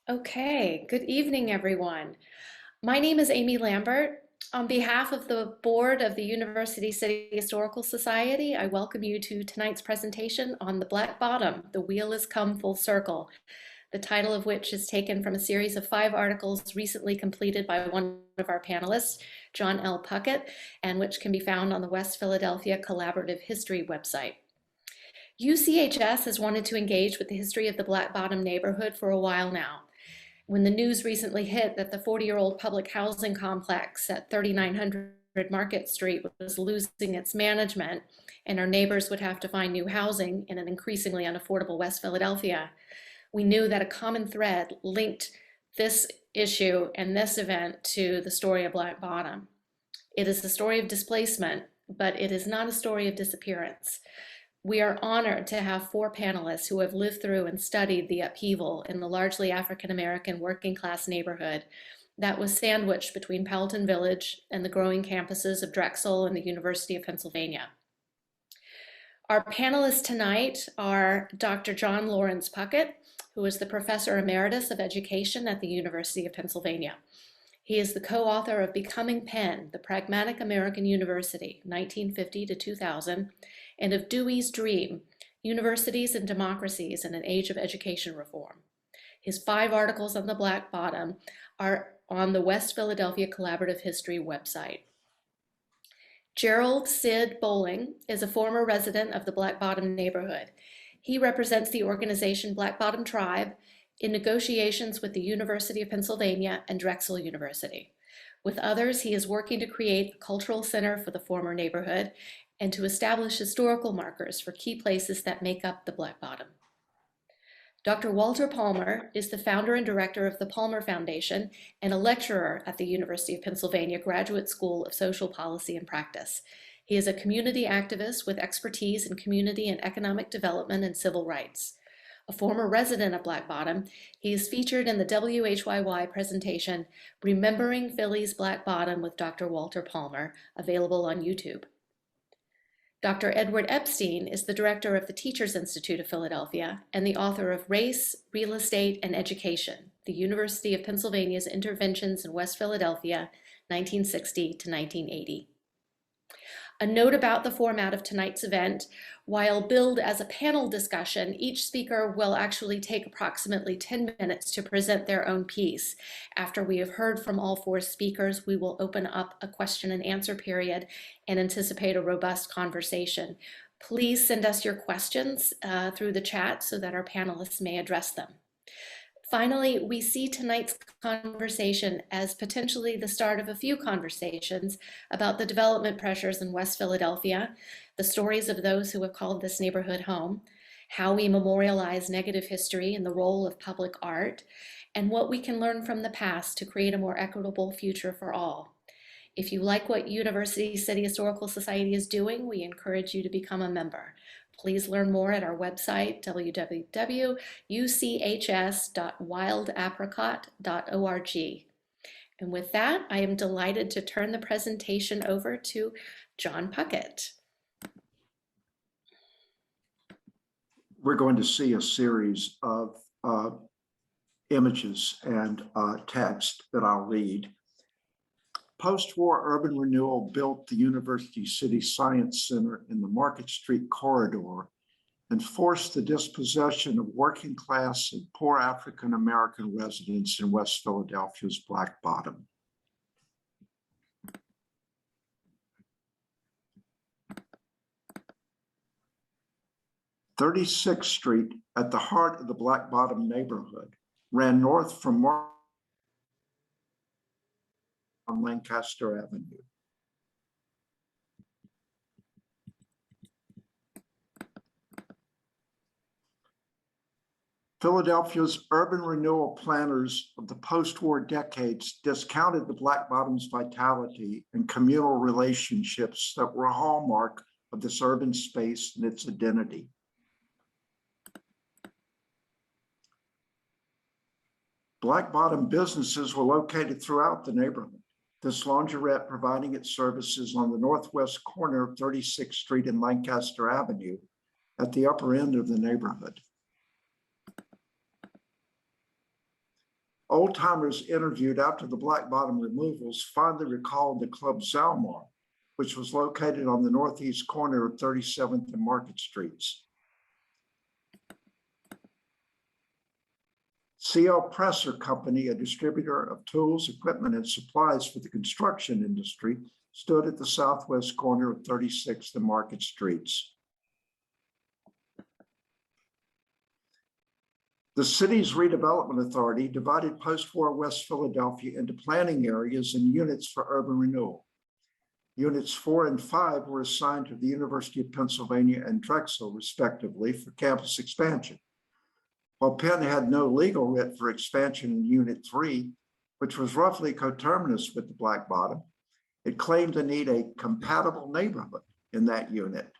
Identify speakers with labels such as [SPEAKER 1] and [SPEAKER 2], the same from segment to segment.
[SPEAKER 1] Okay, good evening, everyone. My name is Amy Lambert. On behalf of the board of the University City Historical Society, I welcome you to tonight's presentation on the Black Bottom, The Wheel Has Come Full Circle, the title of which is taken from a series of 5 articles recently completed by one of our panelists, John L. Puckett, and which can be found on the West Philadelphia Collaborative History website. UCHS has wanted to engage with the history of the Black Bottom neighborhood for a while now. When the news recently hit that the 40-year-old public housing complex at 3900 Market Street was losing its management and our neighbors would have to find new housing in an increasingly unaffordable West Philadelphia, we knew that a common thread linked this issue and this event to the story of Black Bottom. It is the story of displacement, but it is not a story of disappearance. We are honored to have 4 panelists who have lived through and studied the upheaval in the largely African-American working class neighborhood that was sandwiched between Powelton Village and the growing campuses of Drexel and the University of Pennsylvania. Our panelists tonight are Dr. John Lawrence Puckett, who is the Professor Emeritus of Education at the University of Pennsylvania. He is the co-author of Becoming Penn, the Pragmatic American University, 1950 to 2000, and of Dewey's Dream, Universities and Democracies in an Age of Education Reform. His 5 articles on the Black Bottom are on the West Philadelphia Collaborative History website. Gerald Sid Bowling is a former resident of the Black Bottom neighborhood. He represents the organization Black Bottom Tribe in negotiations with the University of Pennsylvania and Drexel University. With others, he is working to create a cultural center for the former neighborhood and to establish historical markers for key places that make up the Black Bottom. Dr. Walter Palmer is the founder and director of the Palmer Foundation and a lecturer at the University of Pennsylvania Graduate School of Social Policy and Practice. He is a community activist with expertise in community and economic development and civil rights. A former resident of Black Bottom, he is featured in the WHYY presentation, Remembering Philly's Black Bottom with Dr. Walter Palmer, available on YouTube. Dr. Edward Epstein is the director of the Teachers Institute of Philadelphia and the author of Race, Real Estate, and Education, the University of Pennsylvania's Interventions in West Philadelphia, 1960 to 1980. A note about the format of tonight's event: while billed as a panel discussion, each speaker will actually take approximately 10 minutes to present their own piece. After we have heard from all 4 speakers, we will open up a question and answer period and anticipate a robust conversation. Please send us your questions through the chat so that our panelists may address them. Finally, we see tonight's conversation as potentially the start of a few conversations about the development pressures in West Philadelphia, the stories of those who have called this neighborhood home, how we memorialize negative history and the role of public art, and what we can learn from the past to create a more equitable future for all. If you like what University City Historical Society is doing, we encourage you to become a member. Please learn more at our website, www.uchs.wildapricot.org. And with that, I am delighted to turn the presentation over to John Puckett.
[SPEAKER 2] We're going to see a series of images and text that I'll read. Post-war urban renewal built the University City Science Center in the Market Street corridor and forced the dispossession of working class and poor African-American residents in West Philadelphia's Black Bottom. "36th Street, at the heart of the Black Bottom neighborhood, ran north from on Lancaster Avenue. Philadelphia's urban renewal planners of the post-war decades discounted the Black Bottom's vitality and communal relationships that were a hallmark of this urban space and its identity. Black Bottom businesses were located throughout the neighborhood. This laundrette providing its services on the northwest corner of 36th Street and Lancaster Avenue at the upper end of the neighborhood. Old timers interviewed after the Black Bottom removals fondly recalled the Club Zalmar, which was located on the northeast corner of 37th and Market Streets. CL Presser Company, a distributor of tools, equipment, and supplies for the construction industry, stood at the southwest corner of 36th and Market Streets. The city's redevelopment authority divided post-war West Philadelphia into planning areas and units for urban renewal. Units 4 and 5 were assigned to the University of Pennsylvania and Drexel, respectively, for campus expansion. While Penn had no legal writ for expansion in Unit 3, which was roughly coterminous with the Black Bottom, it claimed to need a compatible neighborhood in that unit.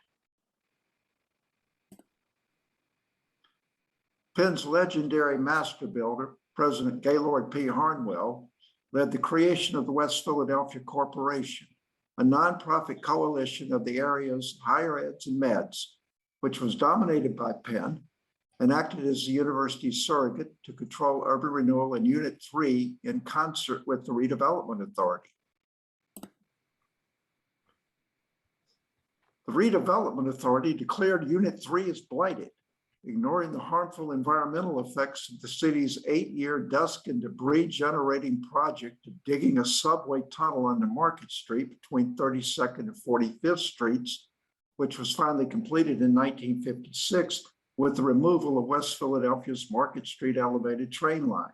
[SPEAKER 2] Penn's legendary master builder, President Gaylord P. Harnwell, led the creation of the West Philadelphia Corporation, a nonprofit coalition of the area's higher eds and meds, which was dominated by Penn and acted as the university's surrogate to control urban renewal in Unit 3 in concert with the redevelopment authority. The redevelopment authority declared Unit 3 as blighted, ignoring the harmful environmental effects of the city's 8-year dust and debris generating project of digging a subway tunnel under Market Street between 32nd and 45th Streets, which was finally completed in 1956 with the removal of West Philadelphia's Market Street elevated train line.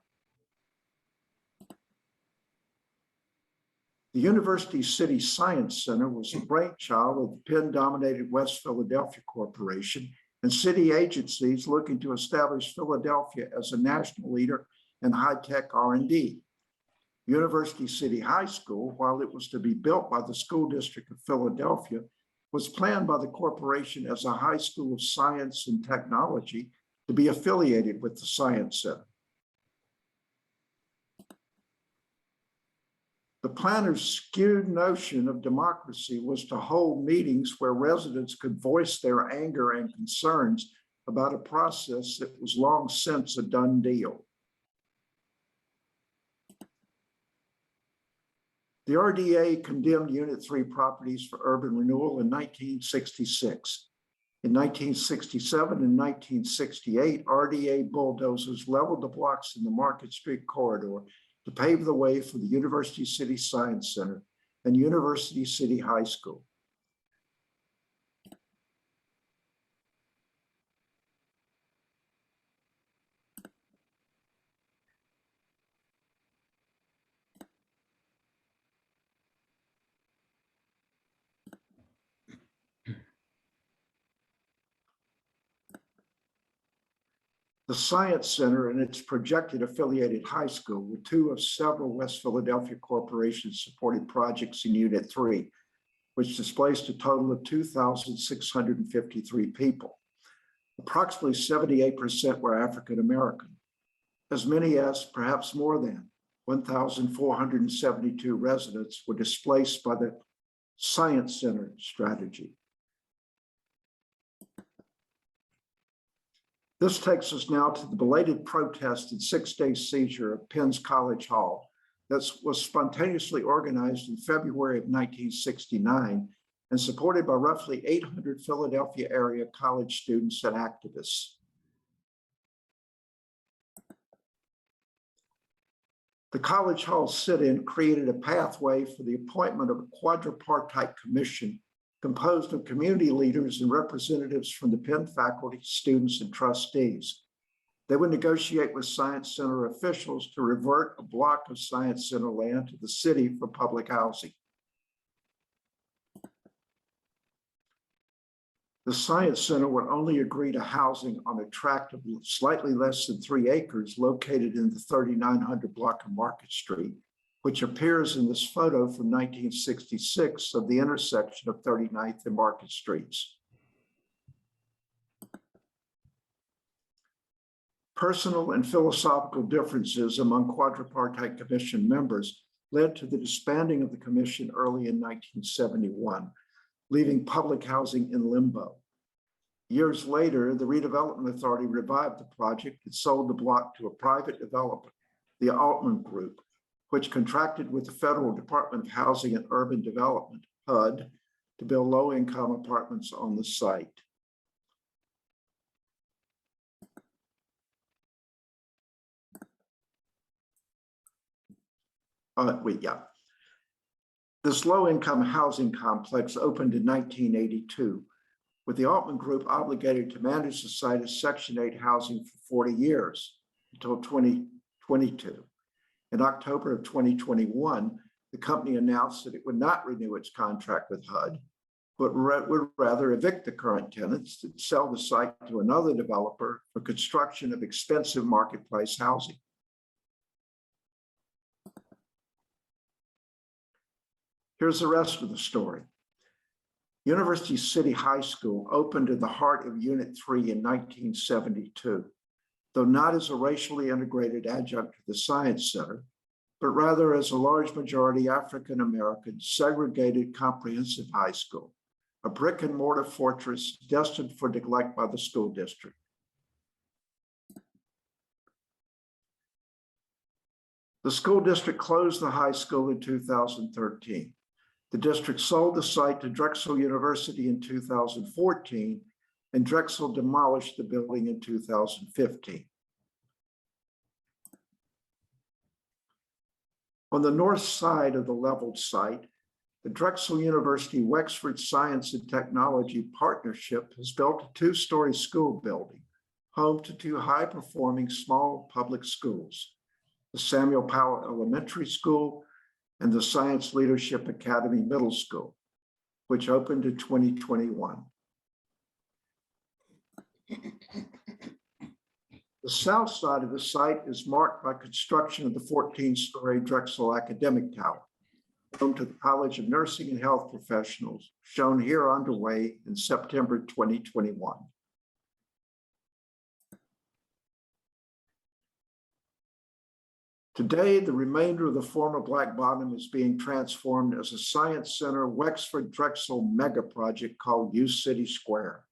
[SPEAKER 2] The University City Science Center was the brainchild of the Penn-dominated West Philadelphia Corporation and city agencies looking to establish Philadelphia as a national leader in high-tech R&D. University City High School, while it was to be built by the School District of Philadelphia, was planned by the corporation as a high school of science and technology to be affiliated with the Science Center. The planners' skewed notion of democracy was to hold meetings where residents could voice their anger and concerns about a process that was long since a done deal. The RDA condemned Unit 3 properties for urban renewal in 1966. In 1967 and 1968, RDA bulldozers leveled the blocks in the Market Street corridor to pave the way for the University City Science Center and University City High School. The Science Center and its projected affiliated high school were two of several West Philadelphia Corporation-supported projects in Unit 3, which displaced a total of 2,653 people. Approximately 78% were African American. As many as, perhaps more than, 1,472 residents were displaced by the Science Center strategy. This takes us now to the belated protest and 6-day seizure of Penn's College Hall that was spontaneously organized in February of 1969 and supported by roughly 800 Philadelphia area college students and activists. The College Hall sit-in created a pathway for the appointment of a quadripartite commission composed of community leaders and representatives from the Penn faculty, students, and trustees. They would negotiate with Science Center officials to revert a block of Science Center land to the city for public housing. The Science Center would only agree to housing on a tract of slightly less than 3 acres located in the 3900 block of Market Street, which appears in this photo from 1966 of the intersection of 39th and Market Streets. Personal and philosophical differences among quadripartite commission members led to the disbanding of the commission early in 1971, leaving public housing in limbo. Years later, the Redevelopment Authority revived the project and sold the block to a private developer, the Altman Group, which contracted with the Federal Department of Housing and Urban Development, HUD, to build low-income apartments on the site. This low-income housing complex opened in 1982, with the Altman Group obligated to manage the site as Section 8 housing for 40 years until 2022. In October of 2021, the company announced that it would not renew its contract with HUD, but would rather evict the current tenants and sell the site to another developer for construction of expensive marketplace housing. Here's the rest of the story. University City High School opened in the heart of Unit 3 in 1972, though not as a racially integrated adjunct to the Science Center, but rather as a large majority African-American segregated comprehensive high school, a brick and mortar fortress destined for neglect by the school district. The school district closed the high school in 2013. The district sold the site to Drexel University in 2014, and Drexel demolished the building in 2015. On the north side of the leveled site, the Drexel University Wexford Science and Technology Partnership has built a two-story school building, home to two high-performing small public schools, the Samuel Powell Elementary School and the Science Leadership Academy Middle School, which opened in 2021. The south side of the site is marked by construction of the 14-story Drexel Academic Tower, home to the College of Nursing and Health Professionals, shown here underway in September 2021. Today, the remainder of the former Black Bottom is being transformed as a Science Center Wexford Drexel mega project called U City Square,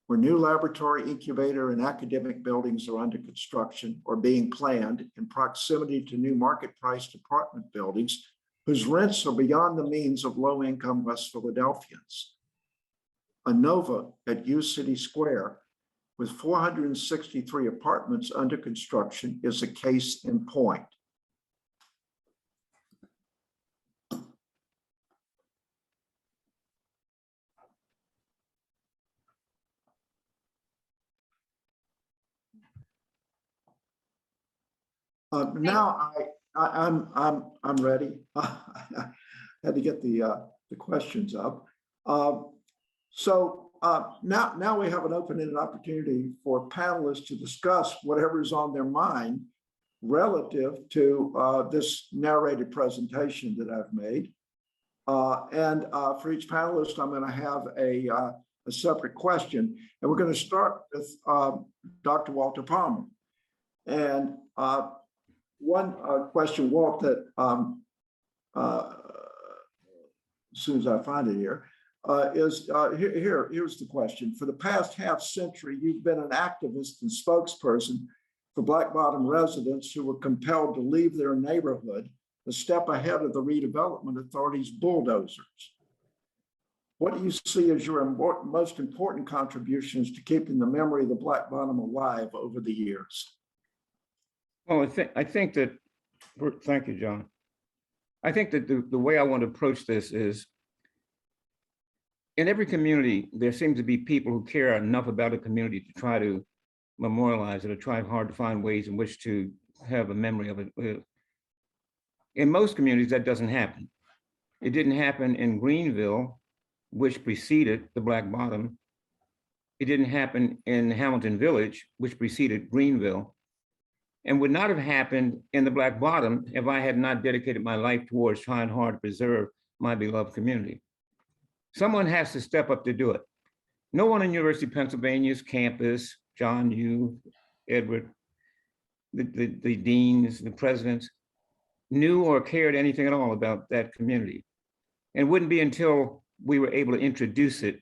[SPEAKER 2] where new laboratory, incubator, and academic buildings are under construction or being planned in proximity to new market-priced apartment buildings whose rents are beyond the means of low-income West Philadelphians. A Nova at U City Square, with 463 apartments under construction, is a case in point. Now I'm ready. I had to get the questions up. Now we have an open-ended opportunity for panelists to discuss whatever is on their mind relative to this narrated presentation that I've made. For each panelist, I'm going to have a separate question, and we're going to start with Dr. Walter Palmer. And one question, Walt, that as soon as I find it here, here's the question. For the past half century, you've been an activist and spokesperson for Black Bottom residents who were compelled to leave their neighborhood a step ahead of the redevelopment authority's bulldozers. What do you see as your most important contributions to keeping the memory of the Black Bottom alive over the years?
[SPEAKER 3] Well, I think that, thank you, John. I think that the way I want to approach this is, in every community, there seems to be people who care enough about a community to try to memorialize it or try hard to find ways in which to have a memory of it. In most communities, that doesn't happen. It didn't happen in Greenville, which preceded the Black Bottom. It didn't happen in Hamilton Village, which preceded Greenville, and would not have happened in the Black Bottom if I had not dedicated my life towards trying hard to preserve my beloved community. Someone has to step up to do it. No one in University of Pennsylvania's campus, John, you, Edward, the deans, the presidents, knew or cared anything at all about that community. And it wouldn't be until we were able to introduce it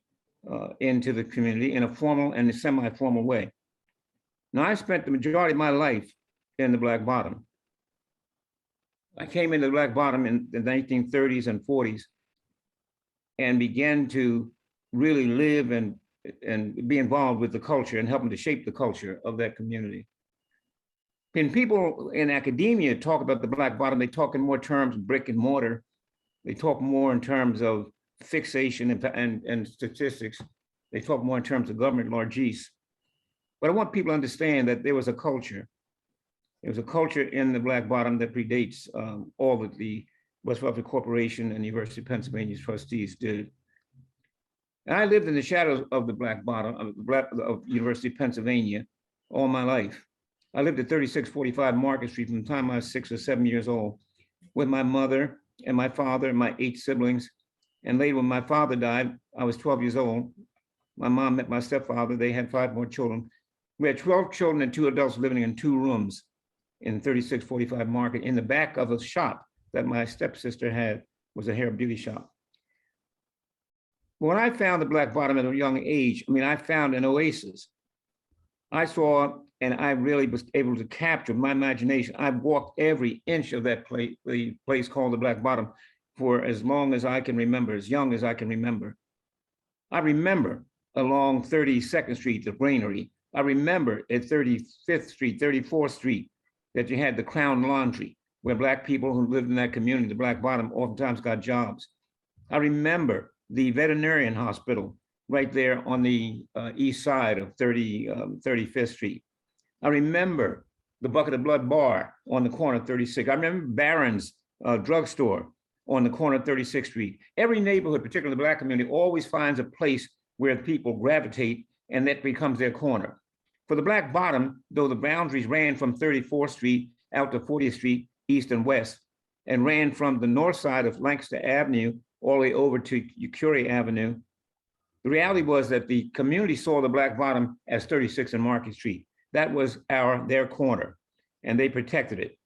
[SPEAKER 3] into the community in a formal and a semi-formal way. Now, I spent the majority of my life in the Black Bottom. I came into Black Bottom in the 1930s and 40s and began to really live and be involved with the culture and helping to shape the culture of that community. When people in academia talk about the Black Bottom, they talk in more terms of brick and mortar. They talk more in terms of fixation and statistics. They talk more in terms of government largesse. But I want people to understand that there was a culture. There was a culture in the Black Bottom that predates all that the West Welfare Corporation and the University of Pennsylvania's trustees did. And I lived in the shadows of the Black Bottom, of University of Pennsylvania all my life. I lived at 3645 Market Street from the time I was 6 or 7 years old with my mother and my father and my 8 siblings. And later when my father died, I was 12 years old. My mom met my stepfather. They had 5 more children. We had 12 children and 2 adults living in 2 rooms in 3645 Market. In the back of a shop that my stepsister had was a hair beauty shop. When I found the Black Bottom at a young age, I mean, I found an oasis. I saw, and I really was able to capture my imagination. I walked every inch of that place, the place called the Black Bottom, for as long as I can remember, as young as I can remember. I remember along 32nd Street, the Granary. I remember at 35th Street, 34th Street, that you had the Crown Laundry, where Black people who lived in that community, the Black Bottom, oftentimes got jobs. I remember the veterinarian hospital right there on the east side of 35th Street. I remember the Bucket of Blood bar on the corner of 36. I remember Barron's drugstore on the corner of 36th Street. Every neighborhood, particularly the Black community, always finds a place where people gravitate, and that becomes their corner. For the Black Bottom, though the boundaries ran from 34th Street out to 40th Street, east and west, and ran from the north side of Lancaster Avenue all the way over to Curie Avenue, the reality was that the community saw the Black Bottom as 36th and Market Street. That was their corner, and they protected it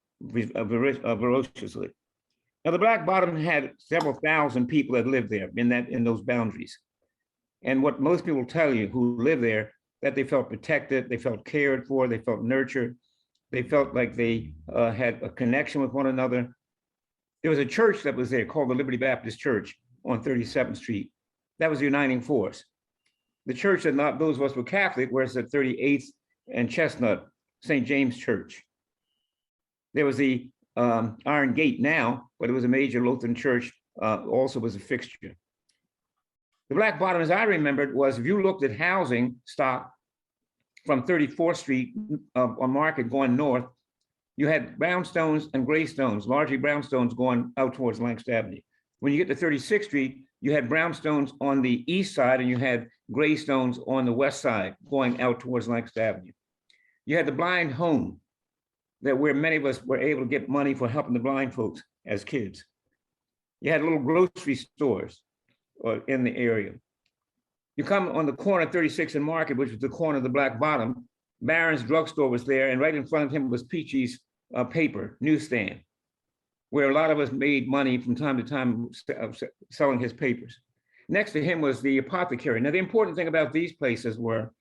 [SPEAKER 3] ferociously. Now, the Black Bottom had several thousand people that lived there in those boundaries. And what most people tell you who live there, that they felt protected, they felt cared for, they felt nurtured, they felt like they had a connection with one another. There was a church that was there called the Liberty Baptist Church on 37th Street. That was the uniting force. The church that not those of us were Catholic, whereas at 38th and Chestnut, St. James Church. There was the Iron Gate now, but it was a major Lutheran church, also was a fixture. The Black Bottom, as I remembered, was if you looked at housing stock from 34th Street on Market going north, you had brownstones and graystones, largely brownstones going out towards Lancaster Avenue. When you get to 36th Street, you had brownstones on the east side and you had graystones on the west side going out towards Lancaster Avenue. You had the blind home, that where many of us were able to get money for helping the blind folks as kids. You had little grocery stores in the area. You come on the corner of 36th and Market, which was the corner of the Black Bottom. Barron's drugstore was there, and right in front of him was Peachy's paper newsstand, where a lot of us made money from time to time selling his papers. Next to him was the apothecary. Now, the important thing about these places were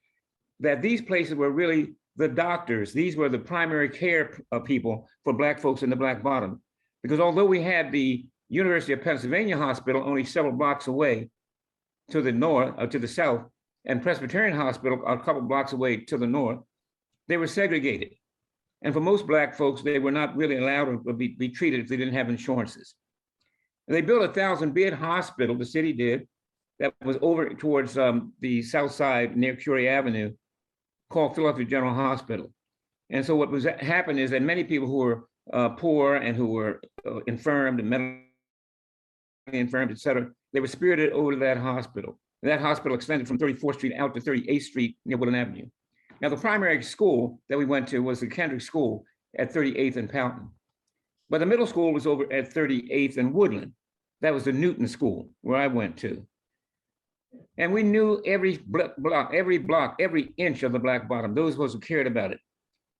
[SPEAKER 3] that these places were really the doctors. These were the primary care people for Black folks in the Black Bottom. Because although we had the University of Pennsylvania Hospital only several blocks away to the north, or to the south, and Presbyterian Hospital a couple blocks away to the north, they were segregated. And for most Black folks, they were not really allowed to be treated if they didn't have insurances. And they built a 1,000-bed hospital, the city did, that was over towards the south side near Curie Avenue, called Philadelphia General Hospital. And so what was happened is that many people who were poor and who were infirmed and mentally infirmed, et cetera, they were spirited over to that hospital. And that hospital extended from 34th Street out to 38th Street near Woodland Avenue. Now, the primary school that we went to was the Kendrick School at 38th and Poughton. But the middle school was over at 38th and Woodland. That was the Newton School where I went to. And we knew every block, every inch of the Black Bottom. Those of us who cared about it.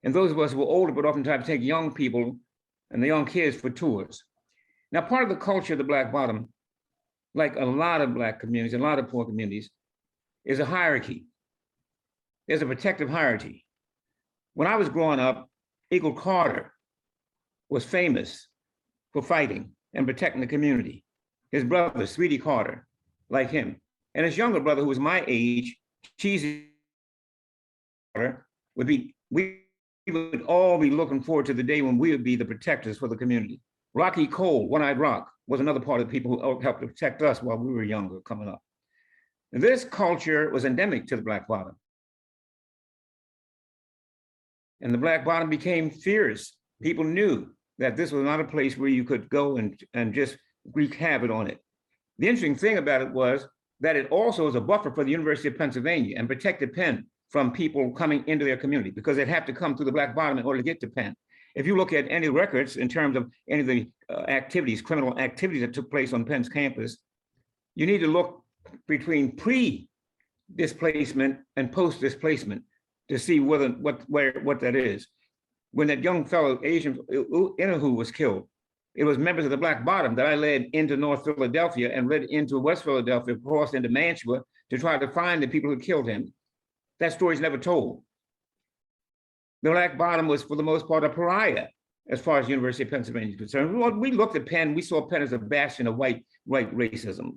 [SPEAKER 3] And those of us who were older would oftentimes take young people and the young kids for tours. Now, part of the culture of the Black Bottom, like a lot of Black communities, a lot of poor communities, is a hierarchy. There's a protective hierarchy. When I was growing up, Eagle Carter was famous for fighting and protecting the community. His brother, Sweetie Carter, like him. And his younger brother, who was my age, Cheesy Carter, we would all be looking forward to the day when we would be the protectors for the community. Rocky Cole, One-Eyed Rock, was another part of the people who helped to protect us while we were younger coming up. And this culture was endemic to the Black Bottom. And the Black Bottom became fierce. People knew that this was not a place where you could go and just wreak havoc on it. The interesting thing about it was that it also was a buffer for the University of Pennsylvania and protected Penn from people coming into their community, because they'd have to come through the Black Bottom in order to get to Penn. If you look at any records in terms of any of the activities, criminal activities that took place on Penn's campus, you need to look between pre-displacement and post-displacement to see what that is. When that young fellow, Asian Inahu, was killed, it was members of the Black Bottom that I led into North Philadelphia and led into West Philadelphia, crossed into Mantua to try to find the people who killed him. That story's never told. The Black Bottom was, for the most part, a pariah as far as University of Pennsylvania is concerned. We looked at Penn, we saw Penn as a bastion of white racism.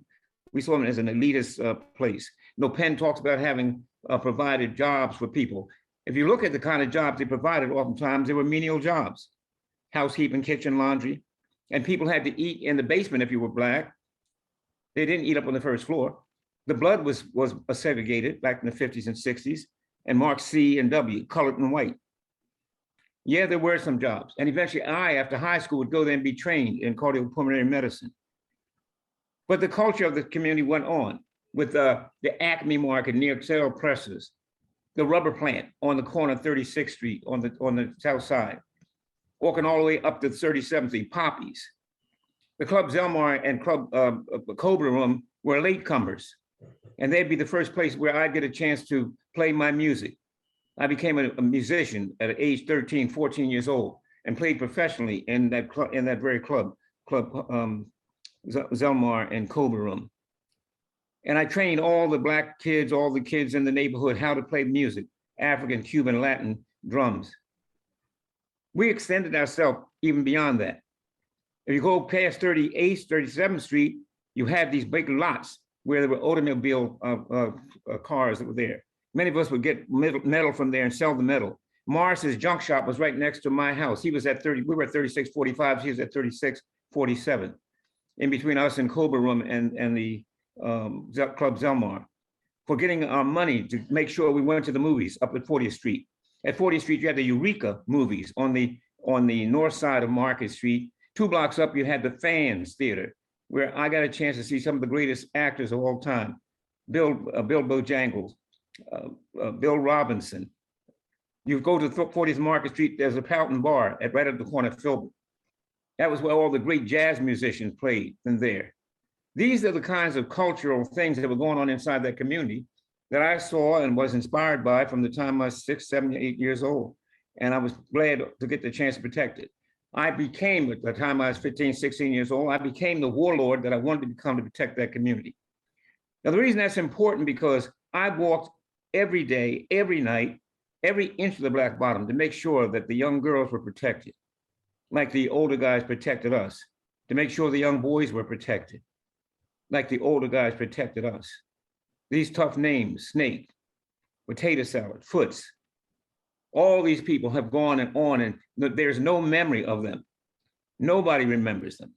[SPEAKER 3] We saw it as an elitist place. Penn talks about having provided jobs for people. If you look at the kind of jobs they provided, oftentimes they were menial jobs, housekeeping, kitchen, laundry, and people had to eat in the basement if you were Black. They didn't eat up on the first floor. The blood was segregated back in the 50s and 60s, and marked C and W, colored and white. Yeah, there were some jobs. And eventually after high school, would go there and be trained in cardiopulmonary medicine. But the culture of the community went on with the Acme Market near Excel Presses, the rubber plant on the corner of 36th Street on the south side, walking all the way up to 37th Street, Poppies. The Club Zelmar and Club Cobra Room were latecomers, and they'd be the first place where I'd get a chance to play my music. I became a musician at age 13, 14 years old, and played professionally in that very club, Zelmar and Cobra Room. And I trained all the Black kids, all the kids in the neighborhood, how to play music, African, Cuban, Latin drums. We extended ourselves even beyond that. If you go past 38th, 37th Street, you have these big lots where there were automobile cars that were there. Many of us would get metal from there and sell the metal. Morris's junk shop was right next to my house. He was at we were at 3645, he was at 3647. In between us and Cobra Room and the Club Zelmar, for getting our money to make sure we went to the movies up at 40th Street. At 40th Street, you had the Eureka movies on the north side of Market Street. 2 blocks up, you had the Fans Theater, where I got a chance to see some of the greatest actors of all time. Bill Bojangles, Bill Robinson. You go to 40th Market Street, there's a Fountain Bar right at the corner of Filbert. That was where all the great jazz musicians played in there. These are the kinds of cultural things that were going on inside that community that I saw and was inspired by from the time I was 6, 7, 8 years old. And I was glad to get the chance to protect it. I became, at the time I was 15, 16 years old, I became the warlord that I wanted to become to protect that community. Now, the reason that's important because I walked every day, every night, every inch of the Black Bottom to make sure that the young girls were protected, like the older guys protected us, to make sure the young boys were protected, like the older guys protected us. These tough names, Snake, Potato Salad, Foots, all these people have gone and there's no memory of them. Nobody remembers them.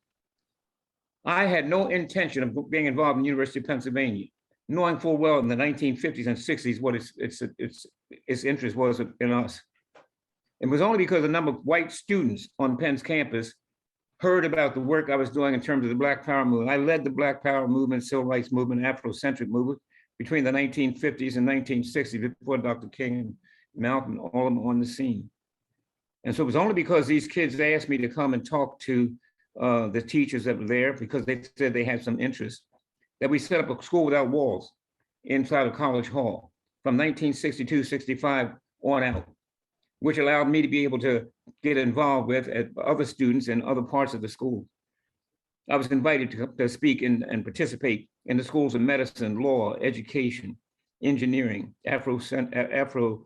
[SPEAKER 3] I had no intention of being involved in the University of Pennsylvania, knowing full well in the 1950s and 60s what its interest was in us. It was only because a number of white students on Penn's campus heard about the work I was doing in terms of the Black Power movement. I led the Black Power movement, Civil Rights movement, Afrocentric movement between the 1950s and 1960s, before Dr. King and Malcolm, all of them on the scene. And so it was only because these kids asked me to come and talk to the teachers that were there, because they said they had some interest, that we set up a school without walls inside of College Hall from 1962, 65 on out, which allowed me to be able to get involved with other students in other parts of the school. I was invited to speak and participate in the schools of medicine, law, education, engineering, Africana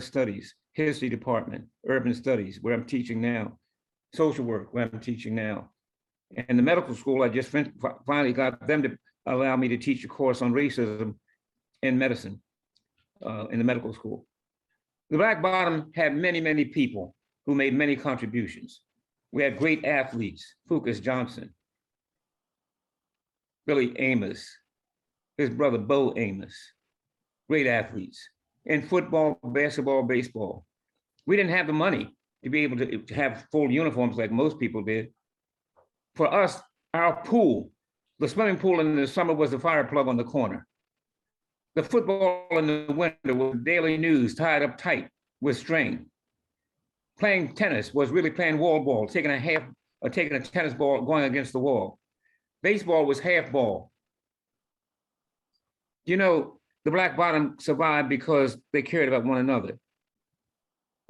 [SPEAKER 3] studies, history department, urban studies, where I'm teaching now, social work, where I'm teaching now. And the medical school, I just finally got them to allow me to teach a course on racism in medicine in the medical school. The Black Bottom had many, many people who made many contributions. We had great athletes, Fucus Johnson, Billy Amos, his brother Bo Amos, great athletes in football, basketball, baseball. We didn't have the money to be able to have full uniforms like most people did. For us, our pool, the swimming pool in the summer was the fire plug on the corner. The football in the winter was daily news tied up tight with string. Playing tennis was really playing wall ball, taking a tennis ball, going against the wall. Baseball was half ball. You know, the Black Bottom survived because they cared about one another.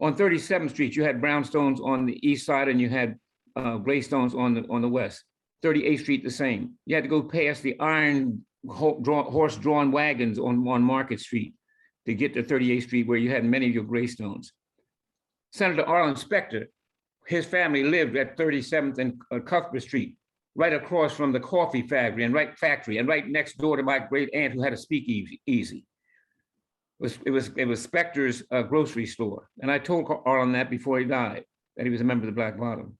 [SPEAKER 3] On 37th Street, you had brownstones on the east side and you had graystones on the west. 38th Street, the same. You had to go past the iron horse-drawn wagons on Market Street to get to 38th Street, where you had many of your graystones. Senator Arlen Specter, his family lived at 37th and Cuthbert Street, right across from the coffee factory and right next door to my great aunt who had a speakeasy. It was Specter's grocery store. And I told Arlen that before he died, that he was a member of the Black Bottom.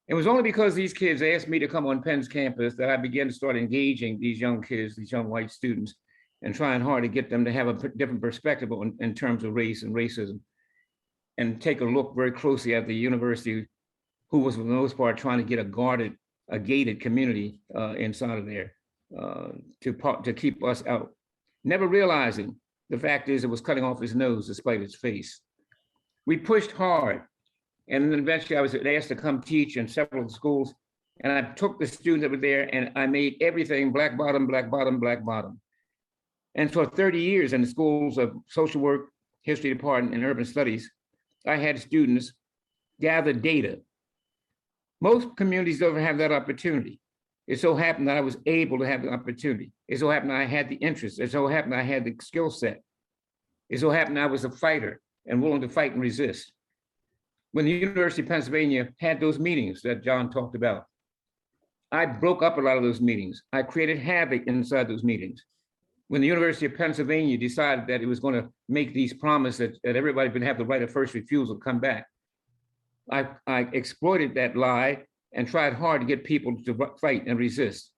[SPEAKER 3] It was only because these kids asked me to come on Penn's campus that I began to start engaging these young kids, these young white students, and trying hard to get them to have a different perspective in terms of race and racism, and take a look very closely at the university, who was for the most part trying to get a gated community inside of there to keep us out. Never realizing the fact is it was cutting off his nose despite its face. We pushed hard. And then eventually I was asked to come teach in several schools. And I took the students that were there and I made everything Black Bottom, Black Bottom, Black Bottom. And for 30 years in the schools of social work, history department, and urban studies, I had students gather data. Most communities don't have that opportunity. It so happened that I was able to have the opportunity. It so happened I had the interest. It so happened I had the skill set. It so happened I was a fighter and willing to fight and resist. When the University of Pennsylvania had those meetings that John talked about, I broke up a lot of those meetings. I created havoc inside those meetings. When the University of Pennsylvania decided that it was going to make these promises that everybody would have the right of first refusal to come back, I exploited that lie and tried hard to get people to fight and resist.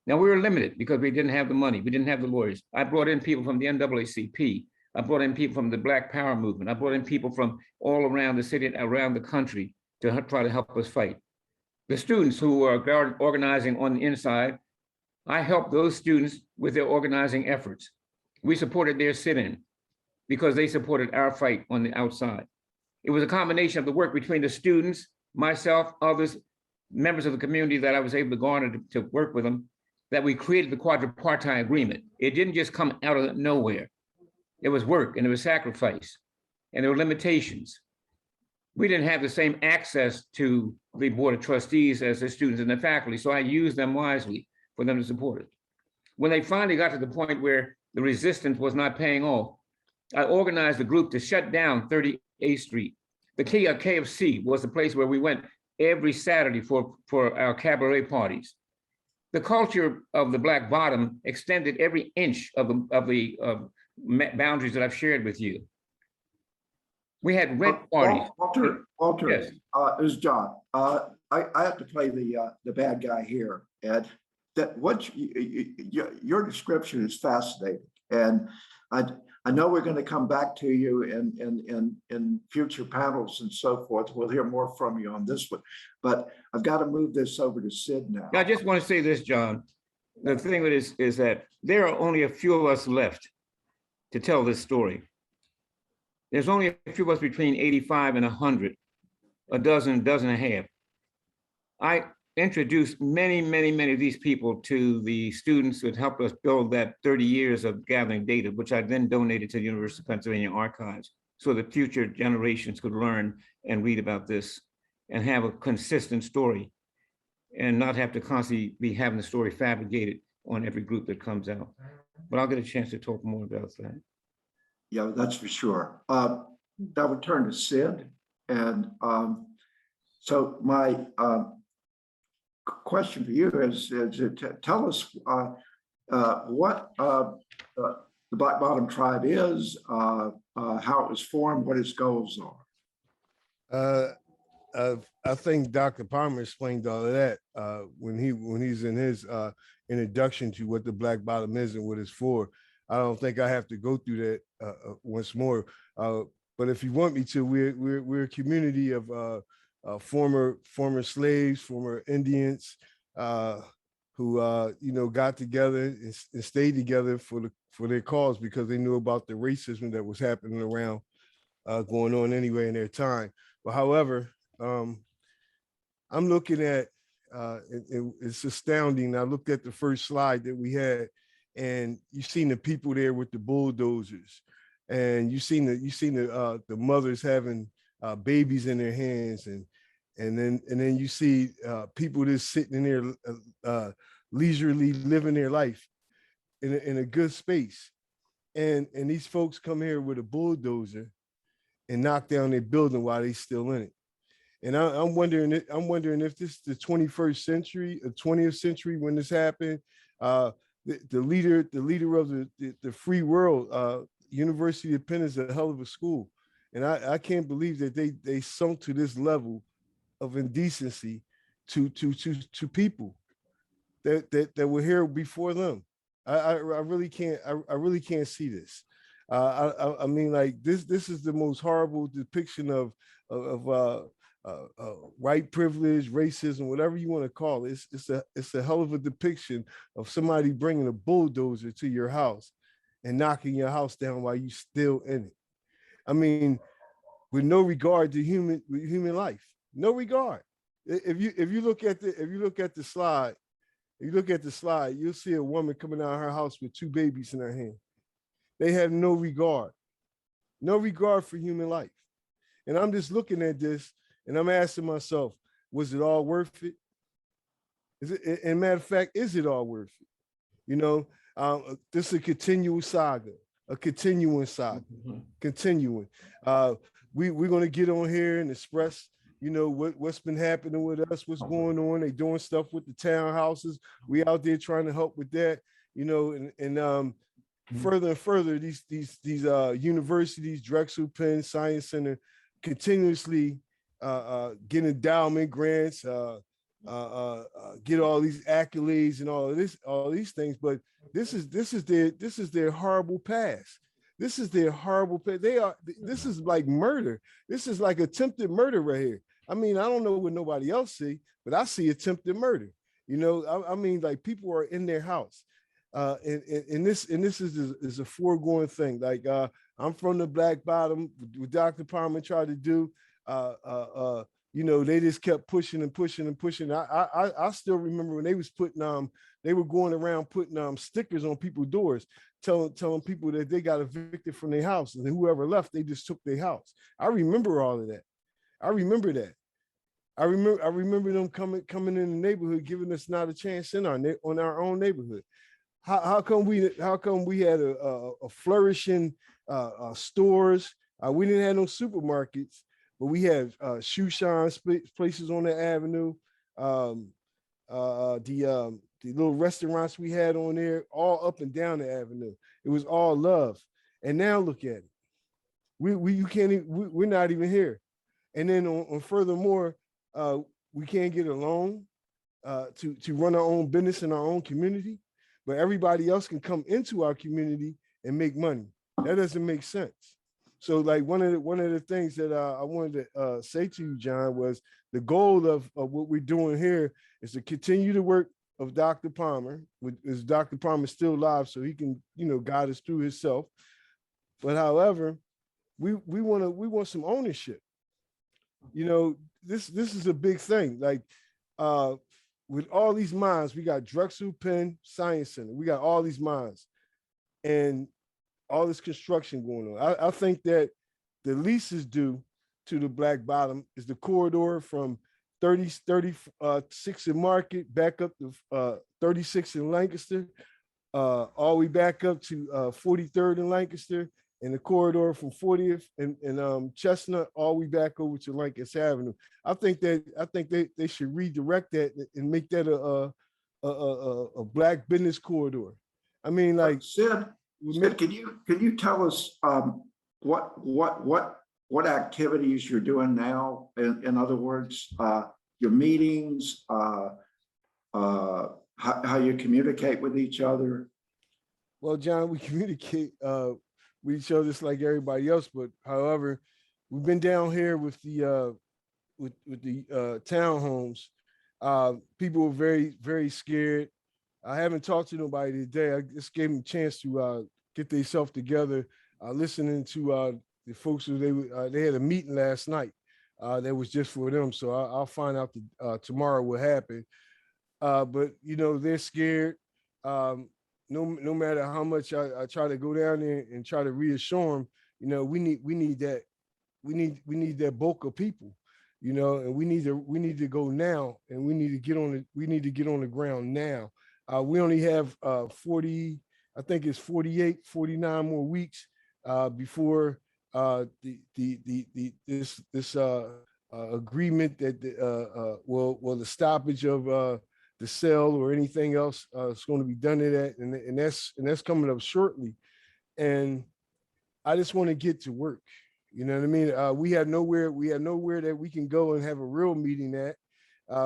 [SPEAKER 3] Now we were limited because we didn't have the money. We didn't have the lawyers. I brought in people from the NAACP. I brought in people from the Black Power movement. I brought in people from all around the city and around the country to try to help us fight. The students who were organizing on the inside, I helped those students with their organizing efforts. We supported their sit-in because they supported our fight on the outside. It was a combination of the work between the students, myself, others, members of the community that I was able to garner to work with them, that we created the quadripartite agreement. It didn't just come out of nowhere. It was work and it was sacrifice and there were limitations. We didn't have the same access to the Board of Trustees as the students and the faculty, so I used them wisely for them to support it. When they finally got to the point where the resistance was not paying off, I organized a group to shut down 38th Street. The KFC was the place where we went every Saturday for our cabaret parties. The culture of the Black Bottom extended every inch of the boundaries that I've shared with you. We had rent parties.
[SPEAKER 2] Walter,
[SPEAKER 3] Yes.
[SPEAKER 2] This is John. I have to play the bad guy here, and that your description is fascinating, and I know we're going to come back to you in future panels and so forth. We'll hear more from you on this one, but I've got to move this over to Sid now.
[SPEAKER 3] I just want to say this, John. The thing is that there are only a few of us left to tell this story. There's only a few of us between 85 and 100, a dozen and a half. I introduced many of these people to the students who had helped us build that 30 years of gathering data, which I then donated to the University of Pennsylvania archives so that future generations could learn and read about this and have a consistent story and not have to constantly be having the story fabricated on every group that comes out. But I'll get a chance to talk more about that.
[SPEAKER 2] Yeah, that's for sure. That would turn to Sid. And So my question for you is tell us what the Black Bottom Tribe is, how it was formed, what its goals are.
[SPEAKER 4] I think Dr. Palmer explained all of that when he's in his introduction to what the Black Bottom is and what it's for. I don't think I have to go through that once more. But if you want me to, we're a community of former slaves, former Indians, who got together and stayed together for their cause because they knew about the racism that was happening around going on anyway in their time. But however, I'm looking at it's astounding. I looked at the first slide that we had, and you've seen the people there with the bulldozers, and you've seen the mothers having babies in their hands, and then you see people just sitting in there leisurely living their life in a good space, and these folks come here with a bulldozer and knock down their building while they still in it. And I'm wondering if this is the 21st century, or 20th century when this happened. The leader of the free world, University of Penn, is a hell of a school, and I can't believe that they sunk to this level of indecency to people that were here before them. I really can't see this. I mean, like this is the most horrible depiction of white privilege, racism, whatever you want to call it. It's a hell of a depiction of somebody bringing a bulldozer to your house and knocking your house down while you still in it. I mean, with no regard to human life, no regard. If you look at the slide, you'll see a woman coming out of her house with 2 babies in her hand. They have no regard for human life. And I'm just looking at this and I'm asking myself, was it all worth it? And matter of fact, is it all worth it? You know, this is a continuing saga. Continuing. We're going to get on here and express, what's been happening with us, what's going on. They doing stuff with the townhouses. We out there trying to help with that, and further and further, these universities, Drexel, Penn, Science Center, continuously get endowment grants, get all these accolades and all these things. But this is their horrible past. This is their horrible past. This is like murder. This is like attempted murder right here. I mean, I don't know what nobody else see, but I see attempted murder. I mean, like people are in their house. And this is a foregone thing. Like I'm from the Black Bottom. What Dr. Palmer tried to do, they just kept pushing and pushing and pushing. I still remember when they was they were going around putting stickers on people's doors, telling people that they got evicted from their house, and whoever left, they just took their house. I remember all of that. I remember that. I remember them coming in the neighborhood, giving us not a chance on our own neighborhood. How come we had a flourishing stores? We didn't have no supermarkets, but we had shoe shine places on the avenue. The little restaurants we had on there, all up and down the avenue. It was all love. And now look at it. We're not even here. And then on furthermore, we can't get a loan to run our own business in our own community, but everybody else can come into our community and make money. That doesn't make sense. So like one of the things that I wanted to say to you, John, was the goal of what we're doing here is to continue the work of Dr. Palmer. Is Dr. Palmer still alive, so he can guide us through himself. But however, we want some ownership. This is a big thing. Like with all these mines, we got Drexel, Penn, Science Center. We got all these mines and all this construction going on. I think that the least is due to the Black Bottom is the corridor from 36 in Market back up to 36 in Lancaster, all the way back up to 43rd in Lancaster, and the corridor from 40th and Chestnut all the way back over to Lincoln Avenue. I think they should redirect that and make that a black business corridor. I mean, like
[SPEAKER 2] Sid, can you tell us what activities you're doing now? In other words, your meetings, how you communicate with each other?
[SPEAKER 4] Well, John, we communicate with each other just like everybody else, but however, we've been down here with the townhomes. People were very, very scared. I haven't talked to nobody today. I just gave them a chance to get themselves together. Listening to the folks who they had a meeting last night that was just for them. So I'll find out tomorrow what happened. But you know, they're scared. No matter how much I try to go down there and try to reassure them, you know, we need that bulk of people, you know, and we need to go now, and we need to get on the ground now. We only have 40, I think it's 48, 49 more weeks before this agreement that the stoppage of the sale or anything else is going to be done to that, and that's coming up shortly. And I just want to get to work. You know what I mean? We had nowhere that we can go and have a real meeting at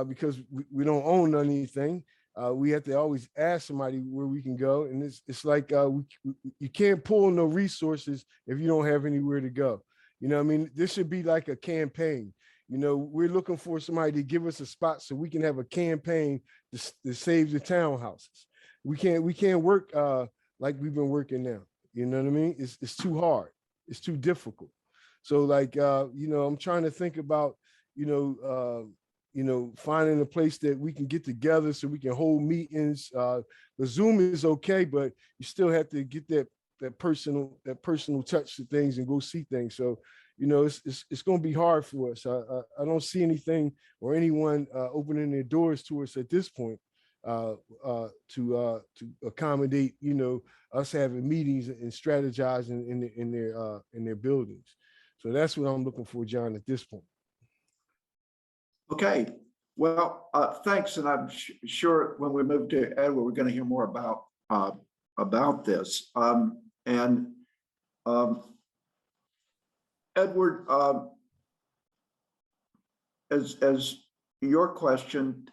[SPEAKER 4] because we don't own anything. We have to always ask somebody where we can go, and it's like you can't pull no resources if you don't have anywhere to go. You know what I mean? This should be like a campaign. You know, we're looking for somebody to give us a spot so we can have a campaign to save the townhouses. We can't work like we've been working now. You know what I mean? It's too hard. It's too difficult. So like you know, I'm trying to think about finding a place that we can get together so we can hold meetings. The Zoom is okay, but you still have to get that personal touch to things and go see things. So, you know, it's going to be hard for us. I don't see anything or anyone opening their doors to us at this point to accommodate, you know, us having meetings and strategizing in their buildings. So that's what I'm looking for, John, at this point.
[SPEAKER 2] Okay, well, thanks, and I'm sure when we move to Edward, we're going to hear more about this. Edward, as your question,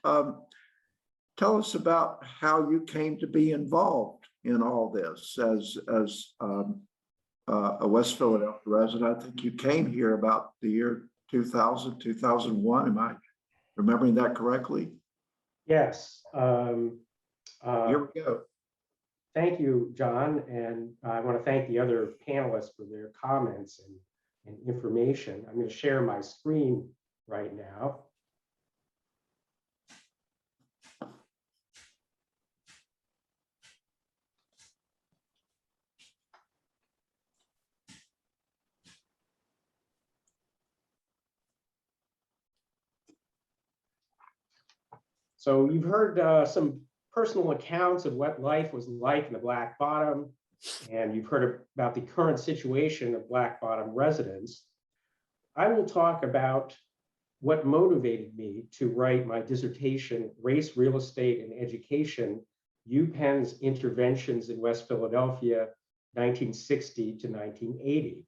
[SPEAKER 2] tell us about how you came to be involved in all this as a West Philadelphia resident. I think you came here about the year 2000, 2001. Am I remembering that correctly?
[SPEAKER 5] Yes.
[SPEAKER 2] Here we go.
[SPEAKER 5] Thank you, John. And I want to thank the other panelists for their comments and information. I'm going to share my screen right now. So you've heard some personal accounts of what life was like in the Black Bottom, and you've heard about the current situation of Black Bottom residents. I will talk about what motivated me to write my dissertation, Race, Real Estate, and Education, UPenn's Interventions in West Philadelphia, 1960 to 1980.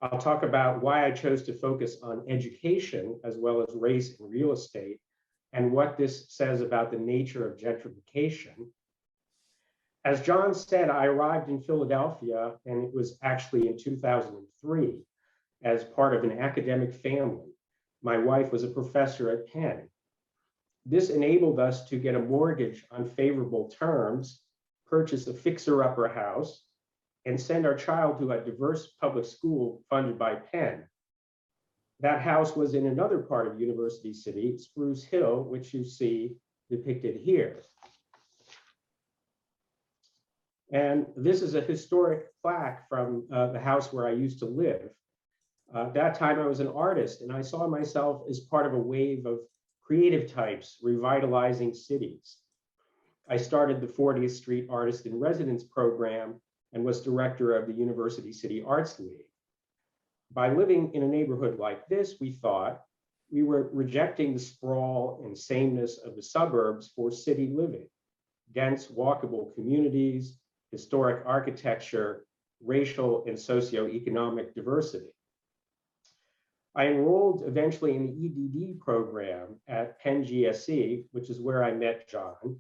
[SPEAKER 5] I'll talk about why I chose to focus on education as well as race and real estate, and what this says about the nature of gentrification. As John said, I arrived in Philadelphia, and it was actually in 2003 as part of an academic family. My wife was a professor at Penn. This enabled us to get a mortgage on favorable terms, purchase a fixer-upper house, and send our child to a diverse public school funded by Penn. That house was in another part of University City, Spruce Hill, which you see depicted here. And this is a historic plaque from the house where I used to live. At that time, I was an artist, and I saw myself as part of a wave of creative types revitalizing cities. I started the 40th Street Artist in Residence program and was director of the University City Arts League. By living in a neighborhood like this, we thought we were rejecting the sprawl and sameness of the suburbs for city living, dense walkable communities, historic architecture, racial and socioeconomic diversity. I enrolled eventually in the EDD program at Penn GSE, which is where I met John,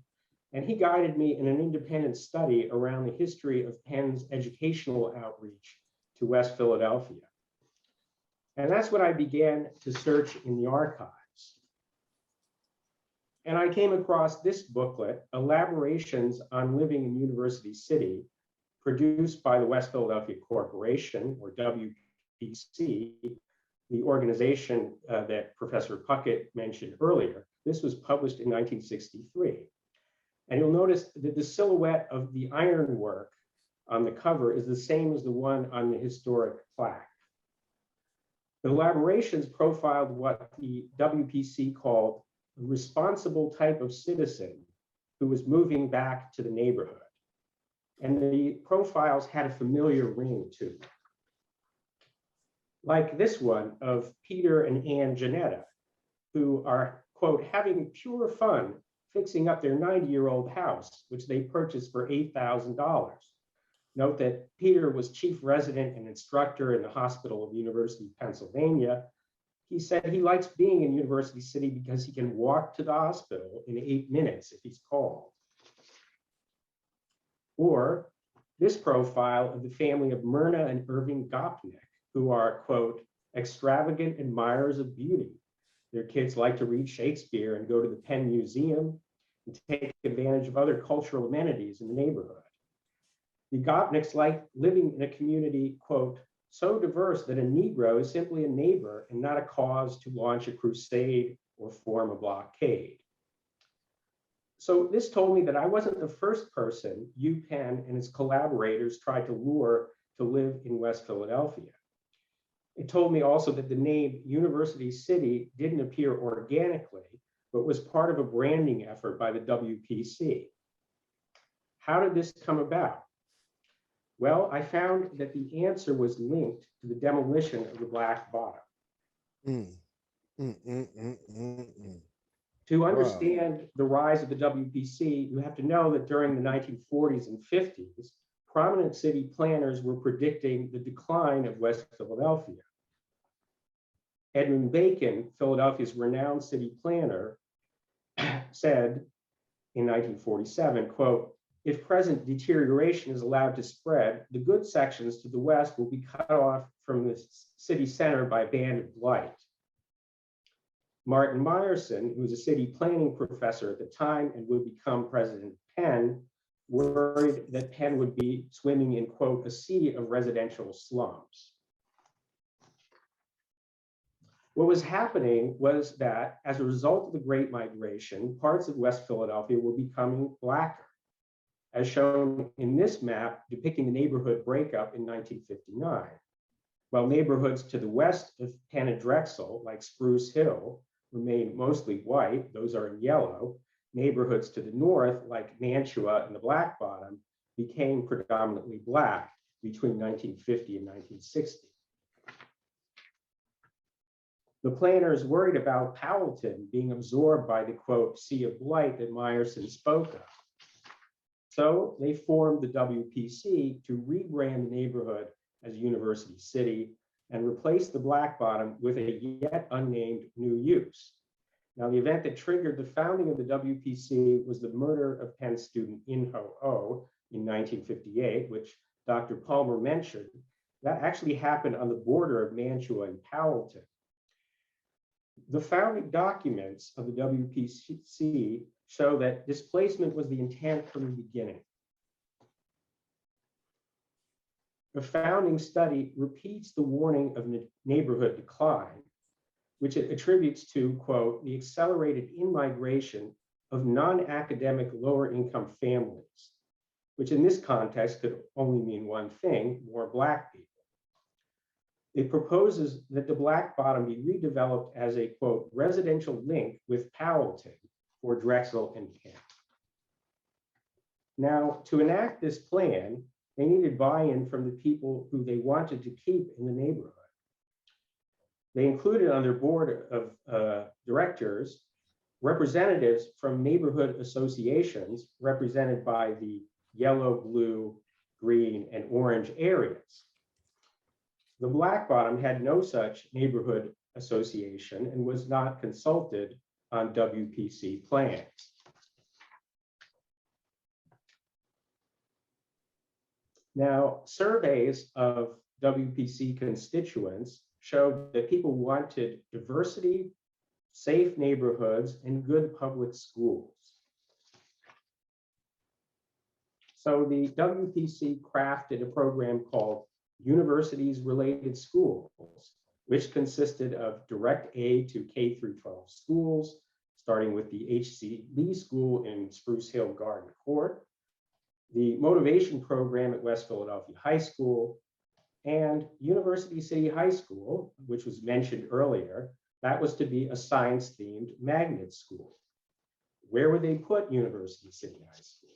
[SPEAKER 5] and he guided me in an independent study around the history of Penn's educational outreach to West Philadelphia. And that's when I began to search in the archives. And I came across this booklet, Elaborations on Living in University City, produced by the West Philadelphia Corporation, or WPC, the organization that Professor Puckett mentioned earlier. This was published in 1963. And you'll notice that the silhouette of the ironwork on the cover is the same as the one on the historic plaque. The elaborations profiled what the WPC called a responsible type of citizen who was moving back to the neighborhood. And the profiles had a familiar ring to them. Like this one of Peter and Ann Janetta, who are, quote, having pure fun fixing up their 90-year-old house, which they purchased for $8,000. Note that Peter was chief resident and instructor in the Hospital of University of Pennsylvania. He said he likes being in University City because he can walk to the hospital in 8 minutes if he's called. Or this profile of the family of Myrna and Irving Gopnik, who are, quote, extravagant admirers of beauty. Their kids like to read Shakespeare and go to the Penn Museum and take advantage of other cultural amenities in the neighborhood. The Gopniks like living in a community, quote, so diverse that a Negro is simply a neighbor and not a cause to launch a crusade or form a blockade. So this told me that I wasn't the first person UPenn and its collaborators tried to lure to live in West Philadelphia. It told me also that the name University City didn't appear organically, but was part of a branding effort by the WPC. How did this come about? Well, I found that the answer was linked to the demolition of the Black Bottom. To understand the rise of the WPC, you have to know that during the 1940s and 50s, prominent city planners were predicting the decline of West Philadelphia. Edmund Bacon, Philadelphia's renowned city planner, said in 1947, quote, if present deterioration is allowed to spread, the good sections to the west will be cut off from the city center by a band of light. Martin Meyerson, who was a city planning professor at the time and would become president of Penn, worried that Penn would be swimming in, quote, a sea of residential slums. What was happening was that as a result of the Great Migration, parts of West Philadelphia were becoming Blacker, as shown in this map depicting the neighborhood breakup in 1959. While neighborhoods to the west of Penn and Drexel, like Spruce Hill, remained mostly white, those are in yellow, neighborhoods to the north, like Mantua and the Black Bottom, became predominantly Black between 1950 and 1960. The planners worried about Powelton being absorbed by the, quote, sea of blight that Meyerson spoke of. So they formed the WPC to rebrand the neighborhood as University City and replace the Black Bottom with a yet unnamed new use. Now, the event that triggered the founding of the WPC was the murder of Penn student In Ho Oh in 1958, which Dr. Palmer mentioned. That actually happened on the border of Mantua and Powelton. The founding documents of the WPC show that displacement was the intent from the beginning. The founding study repeats the warning of neighborhood decline, which it attributes to, quote, the accelerated in-migration of non-academic lower income families, which in this context could only mean one thing, more Black people. It proposes that the Black Bottom be redeveloped as a, quote, residential link with Powelton for Drexel and Penn. Now, to enact this plan, They needed buy-in from the people who they wanted to keep in the neighborhood. They included on their board of directors representatives from neighborhood associations represented by the yellow, blue, green, and orange areas. The Black Bottom had no such neighborhood association and was not consulted on WPC plans. Now, surveys of WPC constituents showed that people wanted diversity, safe neighborhoods, and good public schools. So the WPC crafted a program called Universities Related Schools, which consisted of direct aid to K through 12 schools, starting with the HCB school in Spruce Hill Garden Court, the motivation program at West Philadelphia High School, and University City High School, which was mentioned earlier. That was to be a science-themed magnet school. Where would they put University City High School?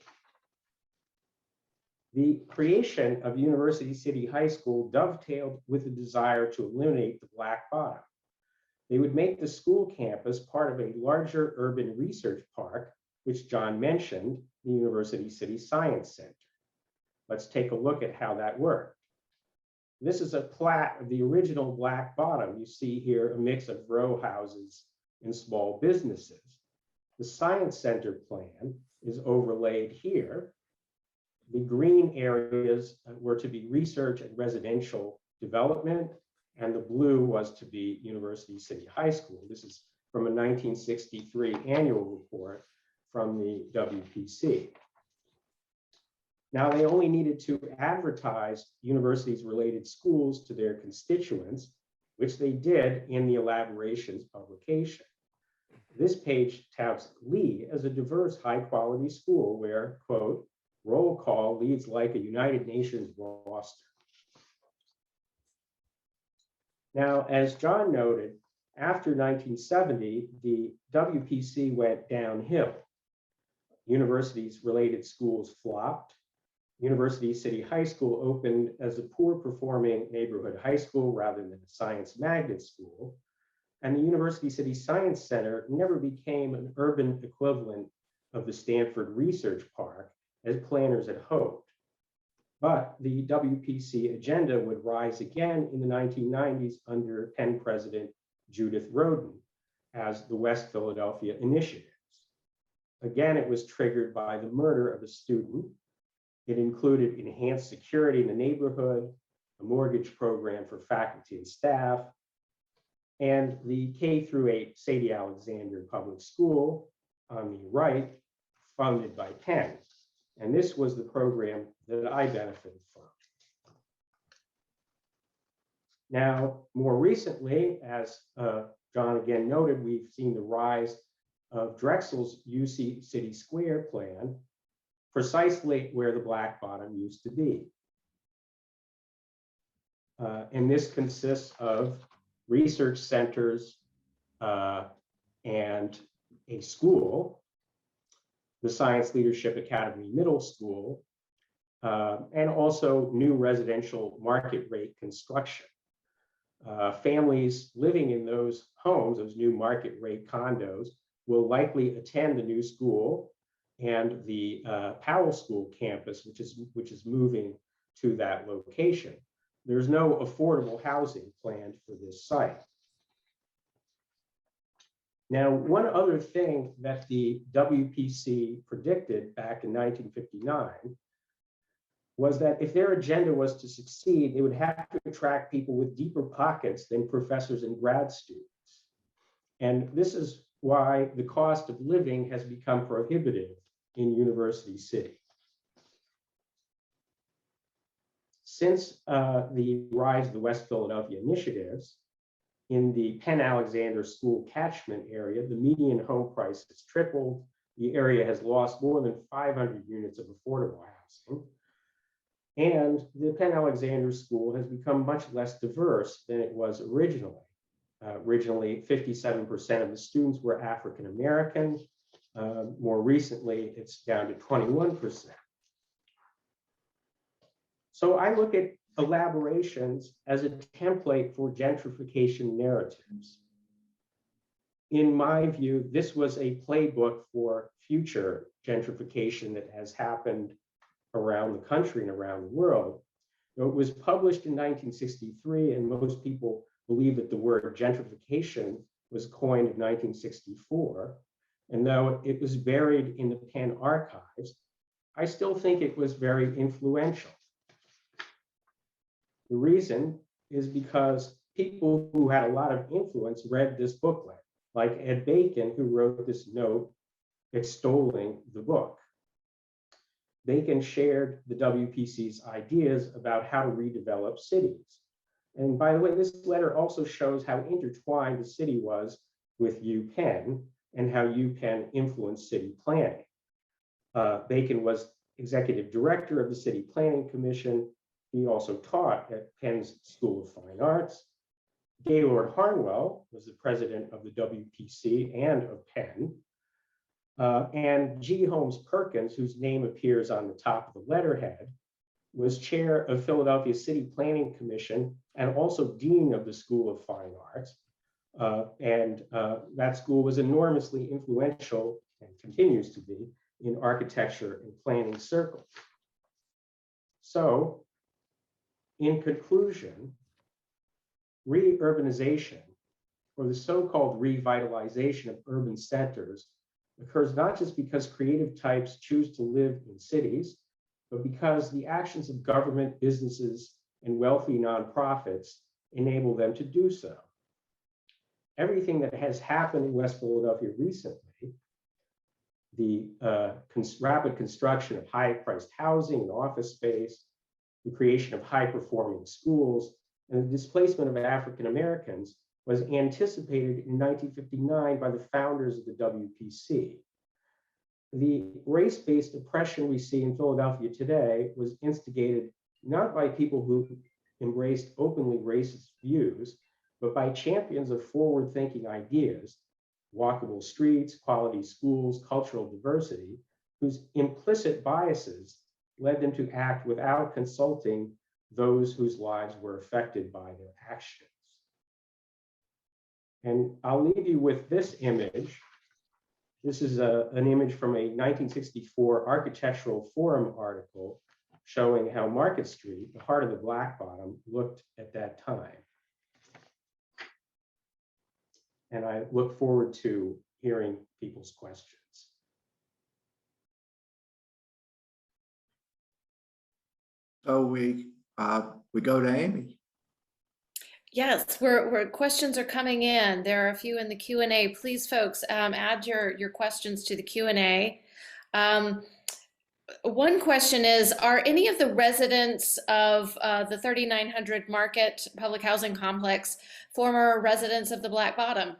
[SPEAKER 5] The creation of University City High School dovetailed with the desire to eliminate the Black Bottom. They would make the school campus part of a larger urban research park, which John mentioned, the University City Science Center. Let's take a look at how that worked. This is a plat of the original Black Bottom. You see here a mix of row houses and small businesses. The Science Center plan is overlaid here. The green areas were to be research and residential development, and the blue was to be University City High School. This is from a 1963 annual report from the WPC. Now, they only needed to advertise universities related schools to their constituents, which they did in the elaborations publication. This page touts Lee as a diverse, high quality school where, quote, roll call leads like a United Nations roster. Now, as John noted, after 1970, the WPC went downhill. Universities related schools flopped. University City High School opened as a poor performing neighborhood high school rather than a science magnet school. And the University City Science Center never became an urban equivalent of the Stanford Research Park as planners had hoped. But the WPC agenda would rise again in the 1990s under Penn President Judith Rodin as the West Philadelphia Initiatives. Again, it was triggered by the murder of a student. It included enhanced security in the neighborhood, a mortgage program for faculty and staff, and the K-8 Sadie Alexander Public School on the right, funded by Penn. And this was the program that I benefited from. Now, more recently, as John again noted, we've seen the rise of Drexel's UC City Square plan, precisely where the Black Bottom used to be. And this consists of research centers and a school, the Science Leadership Academy Middle School, and also new residential market rate construction. Families living in those homes, those new market rate condos, will likely attend the new school and the Powell School campus, which is moving to that location. There's no affordable housing planned for this site. Now, one other thing that the WPC predicted back in 1959 was that if their agenda was to succeed, they would have to attract people with deeper pockets than professors and grad students. And this is why the cost of living has become prohibitive in University City. Since the rise of the West Philadelphia Initiatives, in the Penn Alexander School catchment area, the median home price has tripled. The area has lost more than 500 units of affordable housing. And the Penn Alexander School has become much less diverse than it was originally. Originally, 57% of the students were African American. More recently, it's down to 21%. So I look at elaborations as a template for gentrification narratives. In my view, this was a playbook for future gentrification that has happened around the country and around the world. It was published in 1963, and most people believe that the word gentrification was coined in 1964. And though it was buried in the Penn archives, I still think it was very influential. The reason is because people who had a lot of influence read this booklet, like Ed Bacon, who wrote this note extolling the book. Bacon shared the WPC's ideas about how to redevelop cities. And by the way, this letter also shows how intertwined the city was with UPenn and how UPenn influenced city planning. Bacon was executive director of the City Planning Commission. He also taught at Penn's School of Fine Arts. Gaylord Harnwell was the president of the WPC and of Penn. And G. Holmes Perkins, whose name appears on the top of the letterhead, was chair of Philadelphia City Planning Commission and also dean of the School of Fine Arts. That school was enormously influential and continues to be in architecture and planning circles. So, in conclusion, re-urbanization, or the so-called revitalization of urban centers, occurs not just because creative types choose to live in cities, but because the actions of government, businesses, and wealthy nonprofits enable them to do so. Everything that has happened in West Philadelphia recently, the rapid construction of high-priced housing and office space, the creation of high-performing schools, and the displacement of African Americans was anticipated in 1959 by the founders of the WPC. The race-based oppression we see in Philadelphia today was instigated not by people who embraced openly racist views, but by champions of forward-thinking ideas, walkable streets, quality schools, cultural diversity, whose implicit biases led them to act without consulting those whose lives were affected by their actions. And I'll leave you with this image. This is an image from a 1964 Architectural Forum article showing how Market Street, the heart of the Black Bottom, looked at that time. And I look forward to hearing people's questions.
[SPEAKER 2] So we go to Amy.
[SPEAKER 1] Yes, questions are coming in. There are a few in the Q&A. Please, folks, add your questions to the Q&A. One question is, are any of the residents of the 3900 Market Public Housing Complex former residents of the Black Bottom?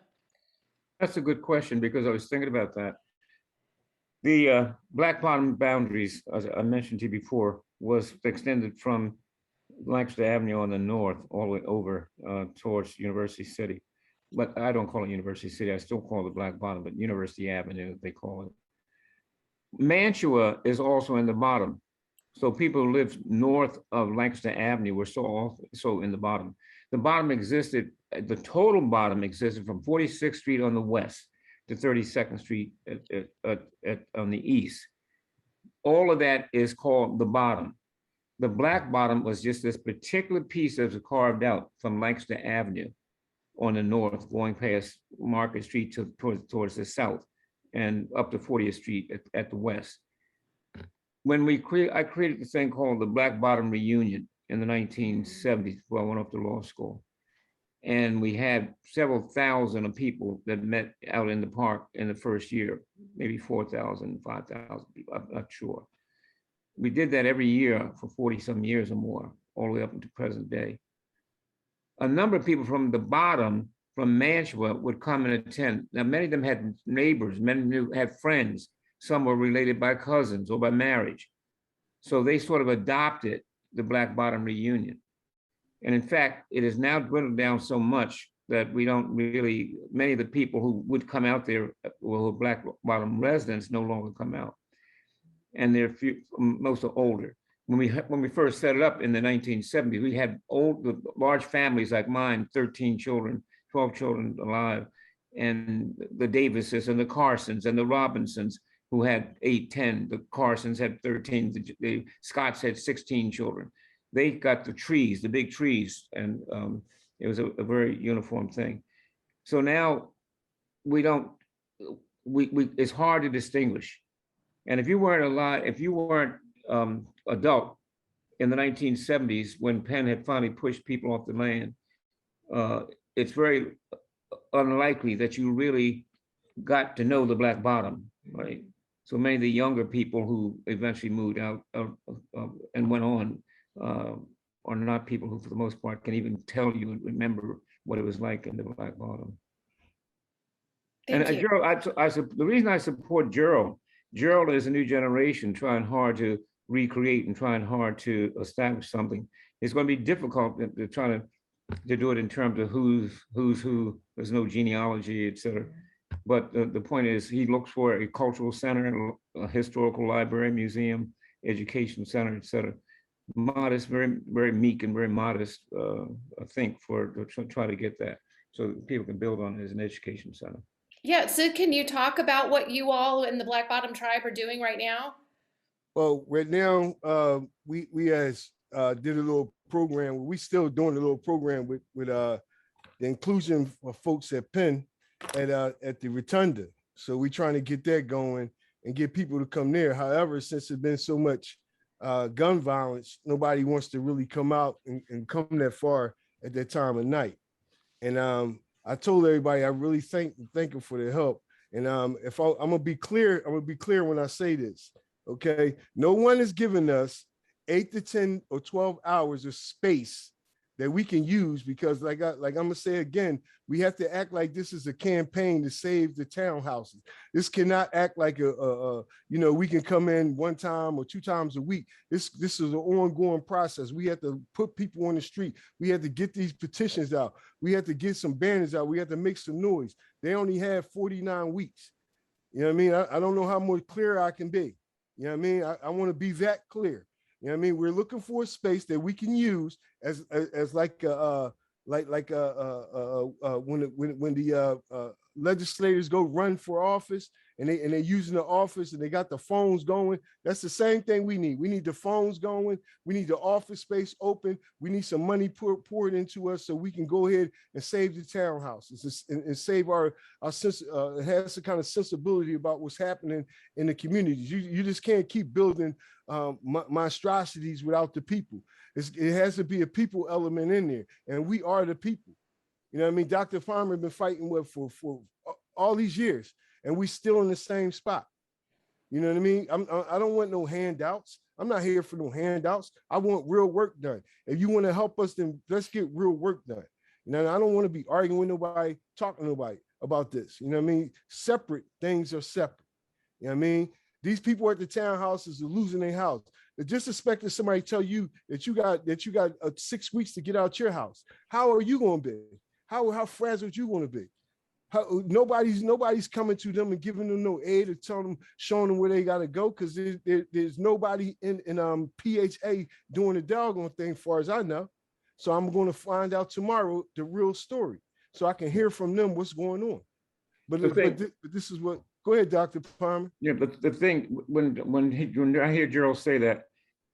[SPEAKER 3] That's a good question, because I was thinking about that. The Black Bottom boundaries, as I mentioned to you before, was extended from Lancaster Avenue on the north all the way over towards University City. But I don't call it University City. I still call it Black Bottom, but University Avenue, they call it. Mantua is also in the bottom. So people who lived north of Lancaster Avenue were also in the bottom. The bottom existed, the total bottom existed from 46th Street on the west to 32nd Street on the east. All of that is called the bottom. The Black Bottom was just this particular piece that was carved out from Lancaster Avenue on the north, going past Market Street towards the south and up to 40th Street at the west. When I created this thing called the Black Bottom Reunion in the 1970s, before I went off to law school. And we had several thousand of people that met out in the park in the first year, maybe 4,000, 5,000 people, I'm not sure. We did that every year for 40 some years or more, all the way up into present day. A number of people from the bottom, from Mantua, would come and attend. Now, many of them had neighbors, many had friends. Some were related by cousins or by marriage. So they sort of adopted the Black Bottom Reunion. And in fact, it is now dwindled down so much that we don't really, many of the people who would come out there, well, Black Bottom residents no longer come out. And they're few, most are older. when we first set it up in the 1970s, we had large families like mine, 13 children, 12 children alive, and the Davises and the Carsons and the Robinsons, who had 8, 10. The Carsons had 13. The Scotts had 16 children. They got the trees, the big trees, and it was a very uniform thing. So now we don't, it's hard to distinguish. And if you weren't alive, if you weren't adult in the 1970s, when Penn had finally pushed people off the land, it's very unlikely that you really got to know the Black Bottom, right? So many of the younger people who eventually moved out and went on are not people who, for the most part, can even tell you and remember what it was like in the Black Bottom.
[SPEAKER 1] Thank you.
[SPEAKER 3] Gerald, the reason I support Gerald is a new generation trying hard to recreate and trying hard to establish something. It's going to be difficult to try to do it in terms of who's who. There's no genealogy, et cetera. But the point is, he looks for a cultural center, a historical library, museum, education center, et cetera. Modest, very, very meek and very modest, I think, to try to get that so that people can build on it as an education center.
[SPEAKER 1] Yeah, so can you talk about what you all in the Black Bottom tribe are doing right now?
[SPEAKER 4] Well, right now, we did a little program. We still doing a little program with the inclusion of folks at Penn at the Rotunda. So we're trying to get that going and get people to come there. However, since there's been so much gun violence, nobody wants to really come out and come that far at that time of night. And I told everybody I really thank them for their help. And I'm gonna be clear when I say this. Okay, no one is giving us 8 to 10 or 12 hours of space that we can use, because like I'm gonna say again, we have to act like this is a campaign to save the townhouses. This cannot act like we can come in 1 time or 2 times a week. This is an ongoing process. We have to put people on the street. We have to get these petitions out. We have to get some banners out. We have to make some noise. They only have 49 weeks. You know what I mean? I don't know how much clearer I can be. You know what I mean? I want to be that clear. You know what I mean? We're looking for a space that we can use as when the legislators go run for office and they're using the office and they got the phones going. That's the same thing we need. We need the phones going. We need the office space open. We need some money poured into us so we can go ahead and save the townhouses and save our sense, have some kind of sensibility about what's happening in the communities. You just can't keep building monstrosities without the people. It has to be a people element in there, and we are the people. You know what I mean? Dr. Farmer been fighting for all these years, and we still in the same spot. You know what I mean? I don't want no handouts. I'm not here for no handouts. I want real work done. If you want to help us, then let's get real work done. You know, I don't want to be arguing with nobody, talking to nobody about this. You know what I mean? Separate things are separate. You know what I mean? These people at the townhouses are losing their house. They're just expecting somebody to tell you that you got 6 weeks to get out your house. How are you going to be? How fragile you going to be? Nobody's coming to them and giving them no aid or telling them, showing them where they got to go, because there's nobody in PHA doing the doggone thing, as far as I know. So I'm going to find out tomorrow the real story, so I can hear from them what's going on. But this is what. Go ahead, Dr. Palmer.
[SPEAKER 3] Yeah, but the thing, when I hear Gerald say that,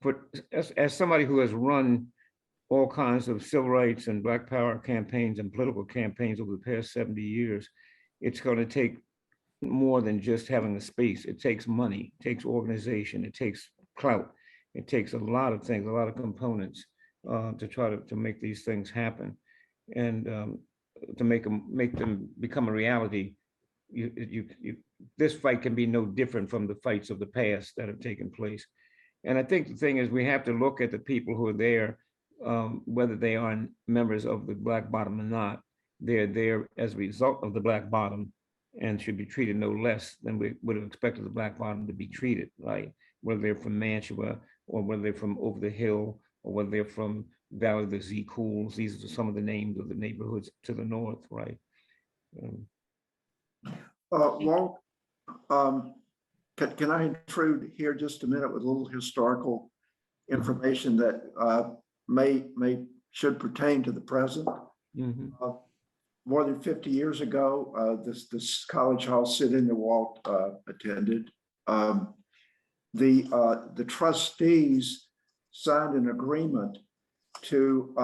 [SPEAKER 3] but as somebody who has run all kinds of civil rights and Black Power campaigns and political campaigns over the past 70 years, it's going to take more than just having a space. It takes money, it takes organization, it takes clout, it takes a lot of things, a lot of components to try to make these things happen, and to make them become a reality. This fight can be no different from the fights of the past that have taken place. And I think the thing is, we have to look at the people who are there, whether they are members of the Black Bottom or not. They're there as a result of the Black Bottom and should be treated no less than we would have expected the Black Bottom to be treated, right? Whether they're from Mantua or whether they're from over the hill or whether they're from Valley of the Z Cools. These are some of the names of the neighborhoods to the north, right?
[SPEAKER 2] Walt, can I intrude here just a minute with a little historical information that should pertain to the present.
[SPEAKER 3] Mhm.
[SPEAKER 2] More than 50 years ago, this college hall sit-in that Walt attended, the trustees signed an agreement to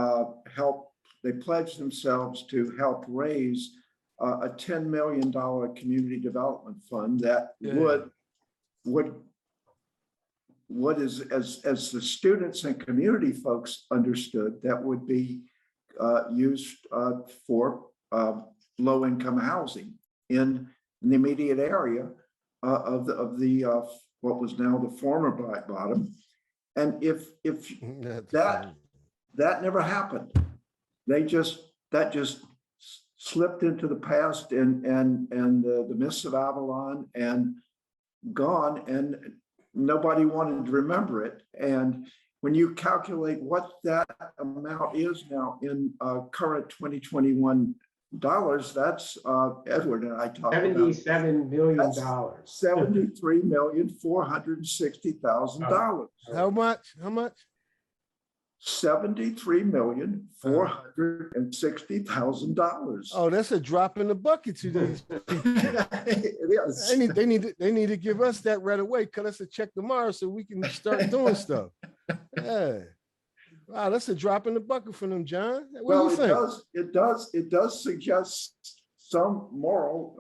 [SPEAKER 2] help. They pledged themselves to help raise a $10 million community development fund that would as the students and community folks understood, that would be used for low-income housing in the immediate area of the what was now the former Black Bottom. And if that never happened, that just slipped into the past and the mists of Avalon and gone, and nobody wanted to remember it. And when you calculate what that amount is now in current 2021 dollars, that's Edward and I talked about
[SPEAKER 5] $77 million.
[SPEAKER 2] $73,460,000.
[SPEAKER 4] How much?
[SPEAKER 2] $73,460,000.
[SPEAKER 4] Oh, that's a drop in the bucket to these people.
[SPEAKER 2] It is.
[SPEAKER 4] They need to give us that right away. Cut us a check tomorrow so we can start doing stuff. Yeah. Wow, that's a drop in the bucket for them, John. What do you think?
[SPEAKER 2] It does suggest some moral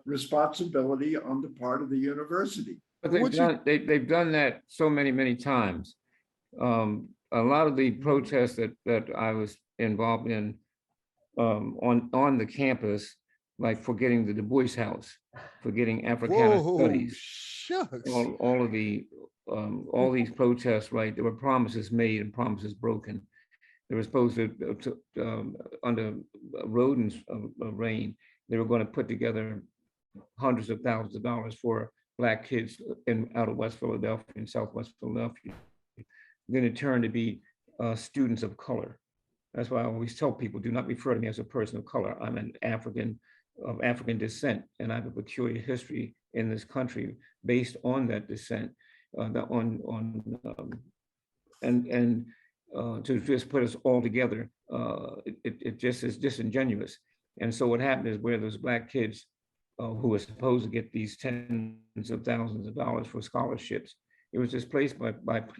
[SPEAKER 2] responsibility on the part of the university.
[SPEAKER 3] But they've done that so many times. A lot of the protests that I was involved in on the campus, like forgetting the Du Bois House, forgetting Africana studies,
[SPEAKER 4] Shucks.
[SPEAKER 3] all these protests, right? There were promises made and promises broken. They were supposed to under Rodin's reign, they were going to put together hundreds of thousands of dollars for Black kids out of West Philadelphia and Southwest Philadelphia. Then it turned to be students of color. That's why I always tell people, do not refer to me as a person of color. I'm an African of African descent, and I have a peculiar history in this country based on that descent. To just put us all together, it just is disingenuous. And so what happened is, where those Black kids who were supposed to get these tens of thousands of dollars for scholarships, it was displaced by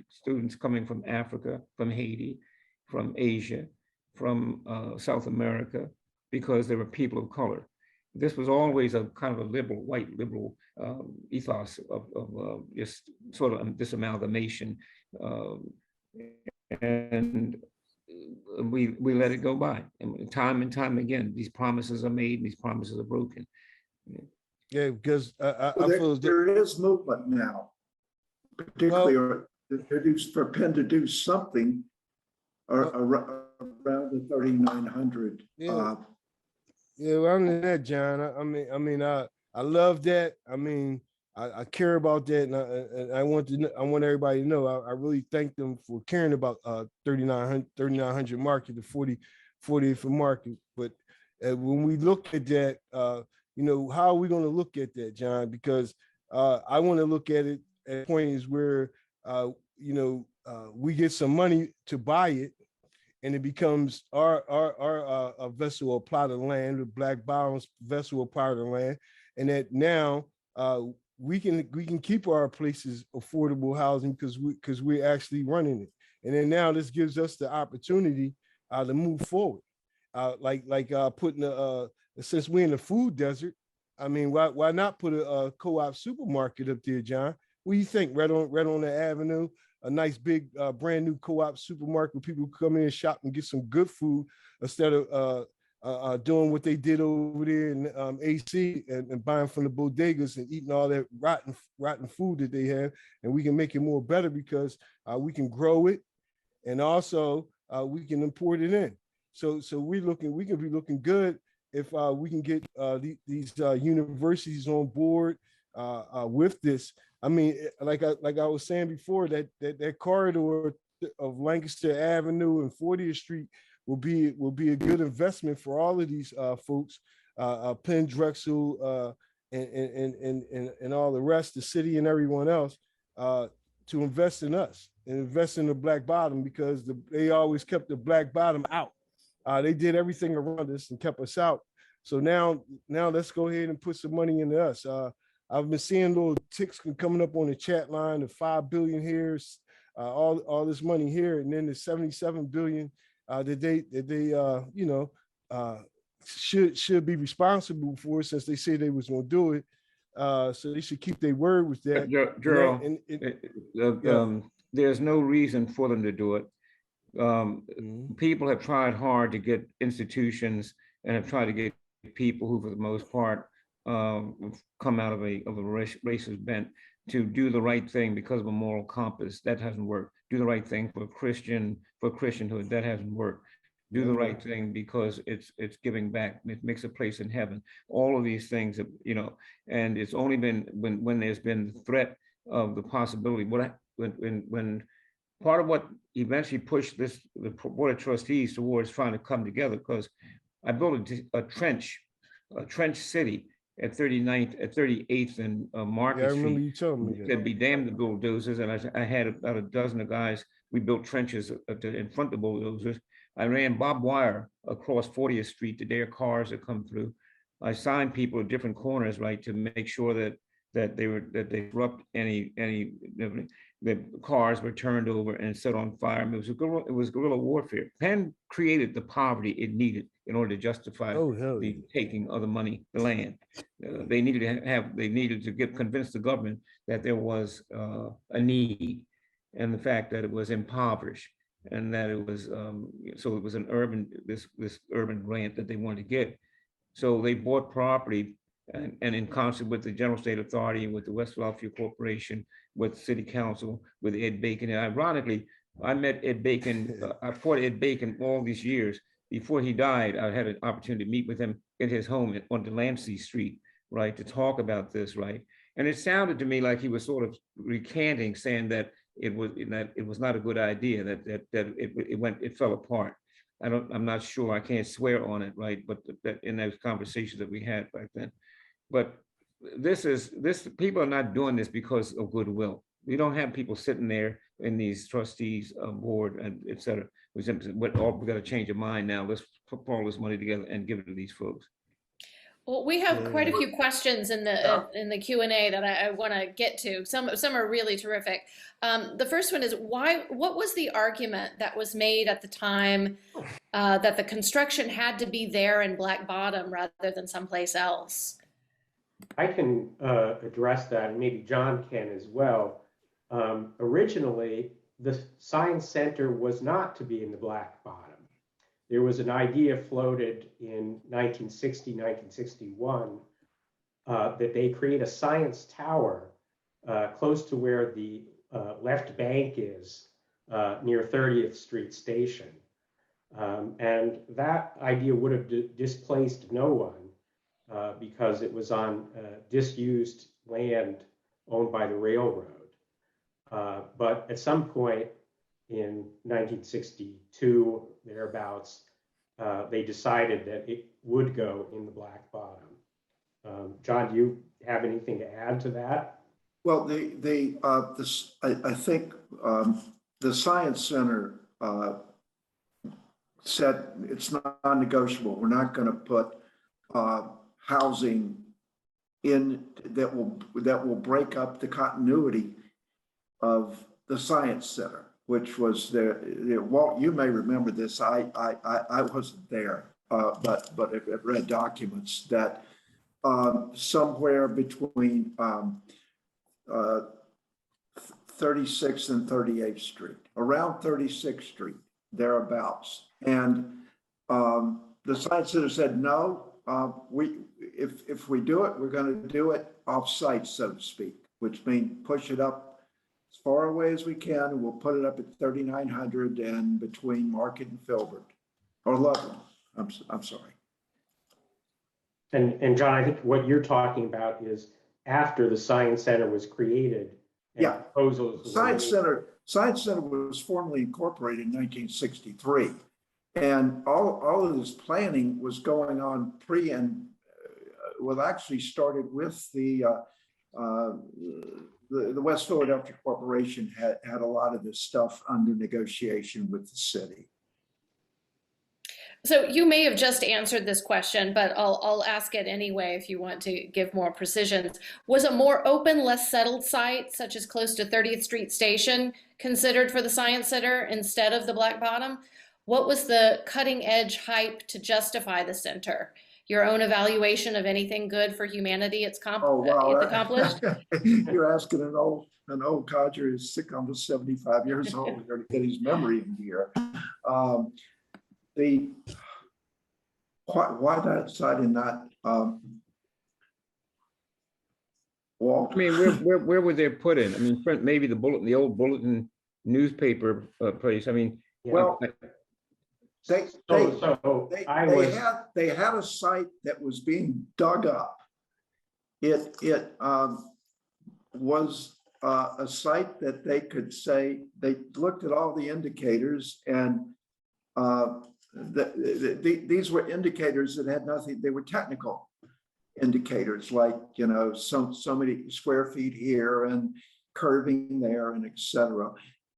[SPEAKER 3] students coming from Africa, from Haiti, from Asia, from South America, because they were people of color. This was always a kind of a liberal, white liberal ethos of just sort of this amalgamation. And we let it go by. And time again, these promises are made, and these promises are broken.
[SPEAKER 4] Yeah, because I feel
[SPEAKER 2] there is movement now, particularly for Penn to do something around the 3,900.
[SPEAKER 4] Yeah, well, other than that, John, I love that. I care about that, and I want everybody to know. I really thank them for caring about 3,900 market, the 40th market. But when we look at that, how are we going to look at that, John? Because I want to look at it at points where we get some money to buy it, and it becomes our vessel or plot of land, the Black Bottom's vessel or part of the land, and that now we can keep our places affordable housing because we're actually running it. And then now this gives us the opportunity to move forward. Putting since we're in the food desert, why not put a co-op supermarket up there, John? What do you think? Right on the avenue, a nice big brand new co-op supermarket where people come in and shop and get some good food instead of doing what they did over there in AC and buying from the bodegas and eating all that rotten food that they have. And we can make it more better because we can grow it, and also we can import it in. So we can be looking good if we can get these universities on board with this. Like I was saying before, that corridor of Lancaster Avenue and 40th Street will be a good investment for all of these folks, Penn, Drexel, and all the rest, the city and everyone else, to invest in us. and invest in the black bottom because they always kept the black bottom out. They did everything around us and kept us out. So now let's go ahead and put some money into us. I've been seeing little ticks coming up on the chat line of 5 billion here, all this money here, and then the 77 billion that they should be responsible for, since they said they was going to do it. So they should keep their word with that.
[SPEAKER 3] Gerald, there's no reason for them to do it. People have tried hard to get institutions and have tried to get people who, for the most part, come out of a racist bent to do the right thing because of a moral compass. That hasn't worked. Do the right thing for Christianhood. That hasn't worked. Do the right thing because it's giving back. It makes a place in heaven. All of these things, and it's only been when there's been the threat of the possibility. When part of what eventually pushed the Board of Trustees towards trying to come together, because I built a trench city at 38th and Market
[SPEAKER 4] Yeah, I remember
[SPEAKER 3] Street.
[SPEAKER 4] you telling me that.
[SPEAKER 3] It'd be damned the bulldozers, and I had about a dozen of guys. We built trenches in front of the bulldozers. I ran barbed wire across 40th Street to their cars that come through. I signed people at different corners, right, to make sure that they disrupt any the cars were turned over and set on fire. It was guerrilla warfare. Penn created the poverty it needed in order to justify the taking of the money, the land. They needed to convince the government that there was a need, and the fact that it was impoverished, and that it was so it was an urban this urban grant that they wanted to get. So they bought property, and in concert with the General State Authority, with the West Philadelphia Corporation, with City Council, with Ed Bacon. And ironically, I met Ed Bacon. I fought Ed Bacon all these years. Before he died, I had an opportunity to meet with him in his home on Delancey Street, right, to talk about this, right. And it sounded to me like he was sort of recanting, saying that it was not a good idea, that it fell apart. I'm not sure. I can't swear on it, right? But that in those conversations that we had back then. But people are not doing this because of goodwill. We don't have people sitting there in these trustees board and et cetera. We got to change your mind now. Let's put all this money together and give it to these folks.
[SPEAKER 1] Well, we have quite a few questions in the Q&A that I want to get to. Some are really terrific. The first one is what was the argument that was made at the time that the construction had to be there in Black Bottom rather than someplace else?
[SPEAKER 5] I can address that, and maybe John can as well. Originally, the Science Center was not to be in the Black Bottom. There was an idea floated in 1960, 1961, that they create a science tower close to where the left bank is, near 30th Street Station. And that idea would have displaced no one because it was on disused land owned by the railroad. But at some point in 1962, thereabouts, they decided that it would go in the Black Bottom. John, do you have anything to add to that?
[SPEAKER 2] Well, I think the Science Center said it's non-negotiable. We're not going to put housing in that will break up the continuity of the Science Center, which was there. Walt, you may remember this. I wasn't there, but I've read documents that somewhere between 36th and 38th Street, around 36th Street, thereabouts. And the Science Center said, no, if we do it, we're going to do it off-site, so to speak, which means push it up as far away as we can, and we'll put it up at 3900 and between Market and Filbert, or Loveland. I'm sorry.
[SPEAKER 5] And John, I think what you're talking about is after the Science Center was created.
[SPEAKER 2] Yeah,
[SPEAKER 5] proposals.
[SPEAKER 2] Science Center was formally incorporated in 1963, and all of this planning was going on actually started with the the West Philadelphia Corporation had a lot of this stuff under negotiation with the city.
[SPEAKER 1] So you may have just answered this question, but I'll ask it anyway if you want to give more precision. Was a more open, less settled site, such as close to 30th Street Station, considered for the Science Center instead of the Black Bottom? What was the cutting edge hype to justify the center? Your own evaluation of anything good for humanity it's accomplished?
[SPEAKER 2] You're asking an old codger who's sick, almost 75 years old, to get his memory in here. Why that side and not Walt?
[SPEAKER 3] I mean, where would they put it? I mean, maybe the old bulletin newspaper place. I mean,
[SPEAKER 2] Well, they
[SPEAKER 5] I
[SPEAKER 2] had a site that was being dug up. It was a site that they could say, they looked at all the indicators, and these were indicators that had nothing, they were technical indicators, like, you know, so many square feet here and curving there and et cetera.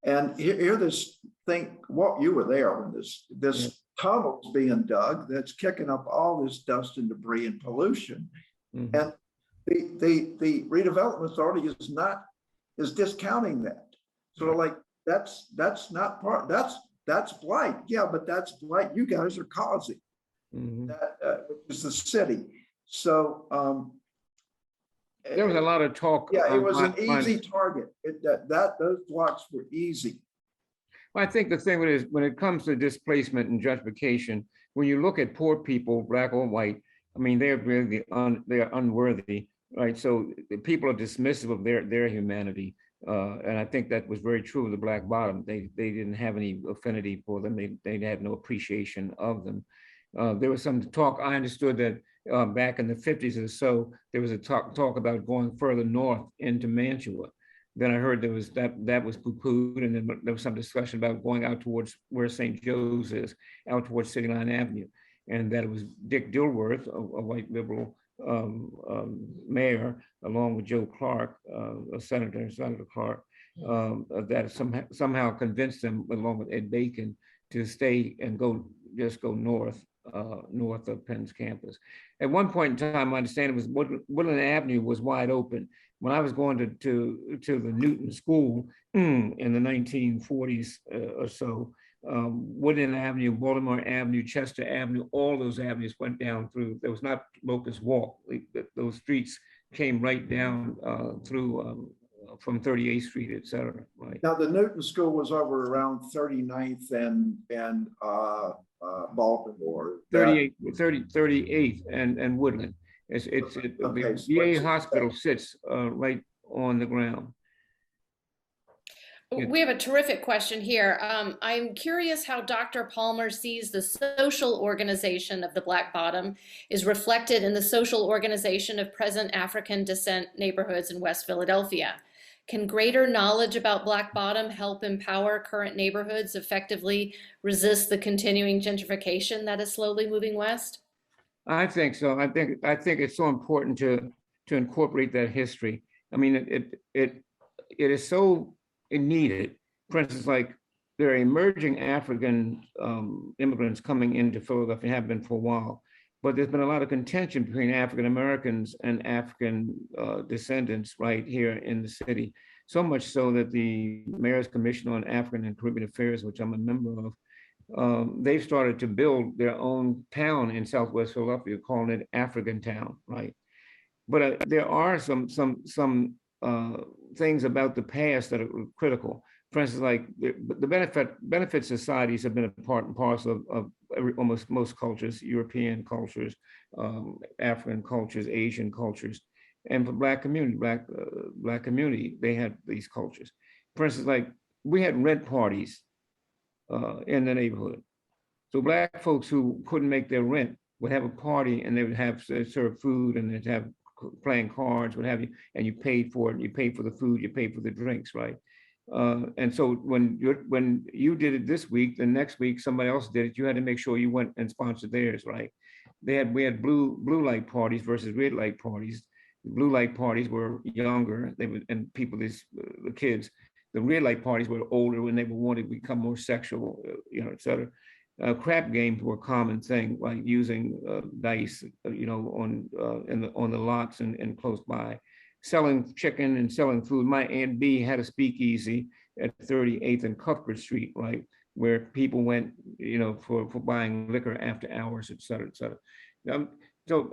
[SPEAKER 2] And here this thing, Walt, you were there when this tunnel's being dug that's kicking up all this dust and debris and pollution.
[SPEAKER 3] Mm-hmm.
[SPEAKER 2] And the redevelopment authority is discounting that. Sort of like, that's not part, that's blight. Yeah, but that's blight you guys are causing.
[SPEAKER 3] Mm-hmm.
[SPEAKER 2] That which is the city. So
[SPEAKER 3] there was a lot of talk.
[SPEAKER 2] Yeah, it was an easy target. Those blocks were easy.
[SPEAKER 3] Well, I think the thing is, when it comes to displacement and gentrification, when you look at poor people, black or white, I mean, they're really they are unworthy, right? So the people are dismissive of their humanity, and I think that was very true of the Black Bottom. They didn't have any affinity for them. They had no appreciation of them. There was some talk. I understood that back in the 50s or so, there was a talk about going further north into Mantua. Then I heard that was poo-pooed, and then there was some discussion about going out towards where St. Joe's is, out towards City Line Avenue, and that it was Dick Dilworth, a white liberal mayor, along with Joe Clark, Senator Clark, that somehow convinced them, along with Ed Bacon, to stay and just go north of Penn's campus. At one point in time, my understanding was Woodland Avenue was wide open. When I was going to the Newton School in the 1940s or so, Woodland Avenue, Baltimore Avenue, Chester Avenue, all those avenues went down through. There was not Locust Walk. Those streets came right down through from 38th Street, et cetera. Right.
[SPEAKER 2] Now, the Newton School was over around 39th and Baltimore.
[SPEAKER 3] 38th and Woodland.
[SPEAKER 2] Okay,
[SPEAKER 3] the VA hospital sits right on the ground.
[SPEAKER 1] We have a terrific question here. I'm curious how Dr. Palmer sees the social organization of the Black Bottom is reflected in the social organization of present African descent neighborhoods in West Philadelphia. Can greater knowledge about Black Bottom help empower current neighborhoods effectively resist the continuing gentrification that is slowly moving west?
[SPEAKER 3] I think so. I think it's so important to incorporate that history. I mean, it is so needed. For instance, like there are emerging African immigrants coming into Philadelphia, have been for a while, but there's been a lot of contention between African Americans and African descendants right here in the city. So much so that the Mayor's Commission on African and Caribbean Affairs, which I'm a member of, they've started to build their own town in Southwest Philadelphia, calling it African Town, right? But there are some things about the past that are critical. For instance, like the benefit societies have been a part and parcel of almost most cultures, European cultures, African cultures, Asian cultures, and for Black community, they had these cultures. For instance, like we had rent parties in the neighborhood. So Black folks who couldn't make their rent would have a party, and they would have serve food, and they'd have playing cards, what have you, and you paid for it. You paid for the food, you paid for the drinks, right? And so when you did it this week, the next week somebody else did it. You had to make sure you went and sponsored theirs, right? We had blue light parties versus red light parties. blue light parties were younger, and people, the kids. The red light parties were older when they were wanting to become more sexual, et cetera. Crap games were a common thing, like using dice, on the lots and close by. Selling chicken and selling food. My Aunt B had a speakeasy at 38th and Cuthbert Street, right, where people went, for buying liquor after hours, et cetera, et cetera. So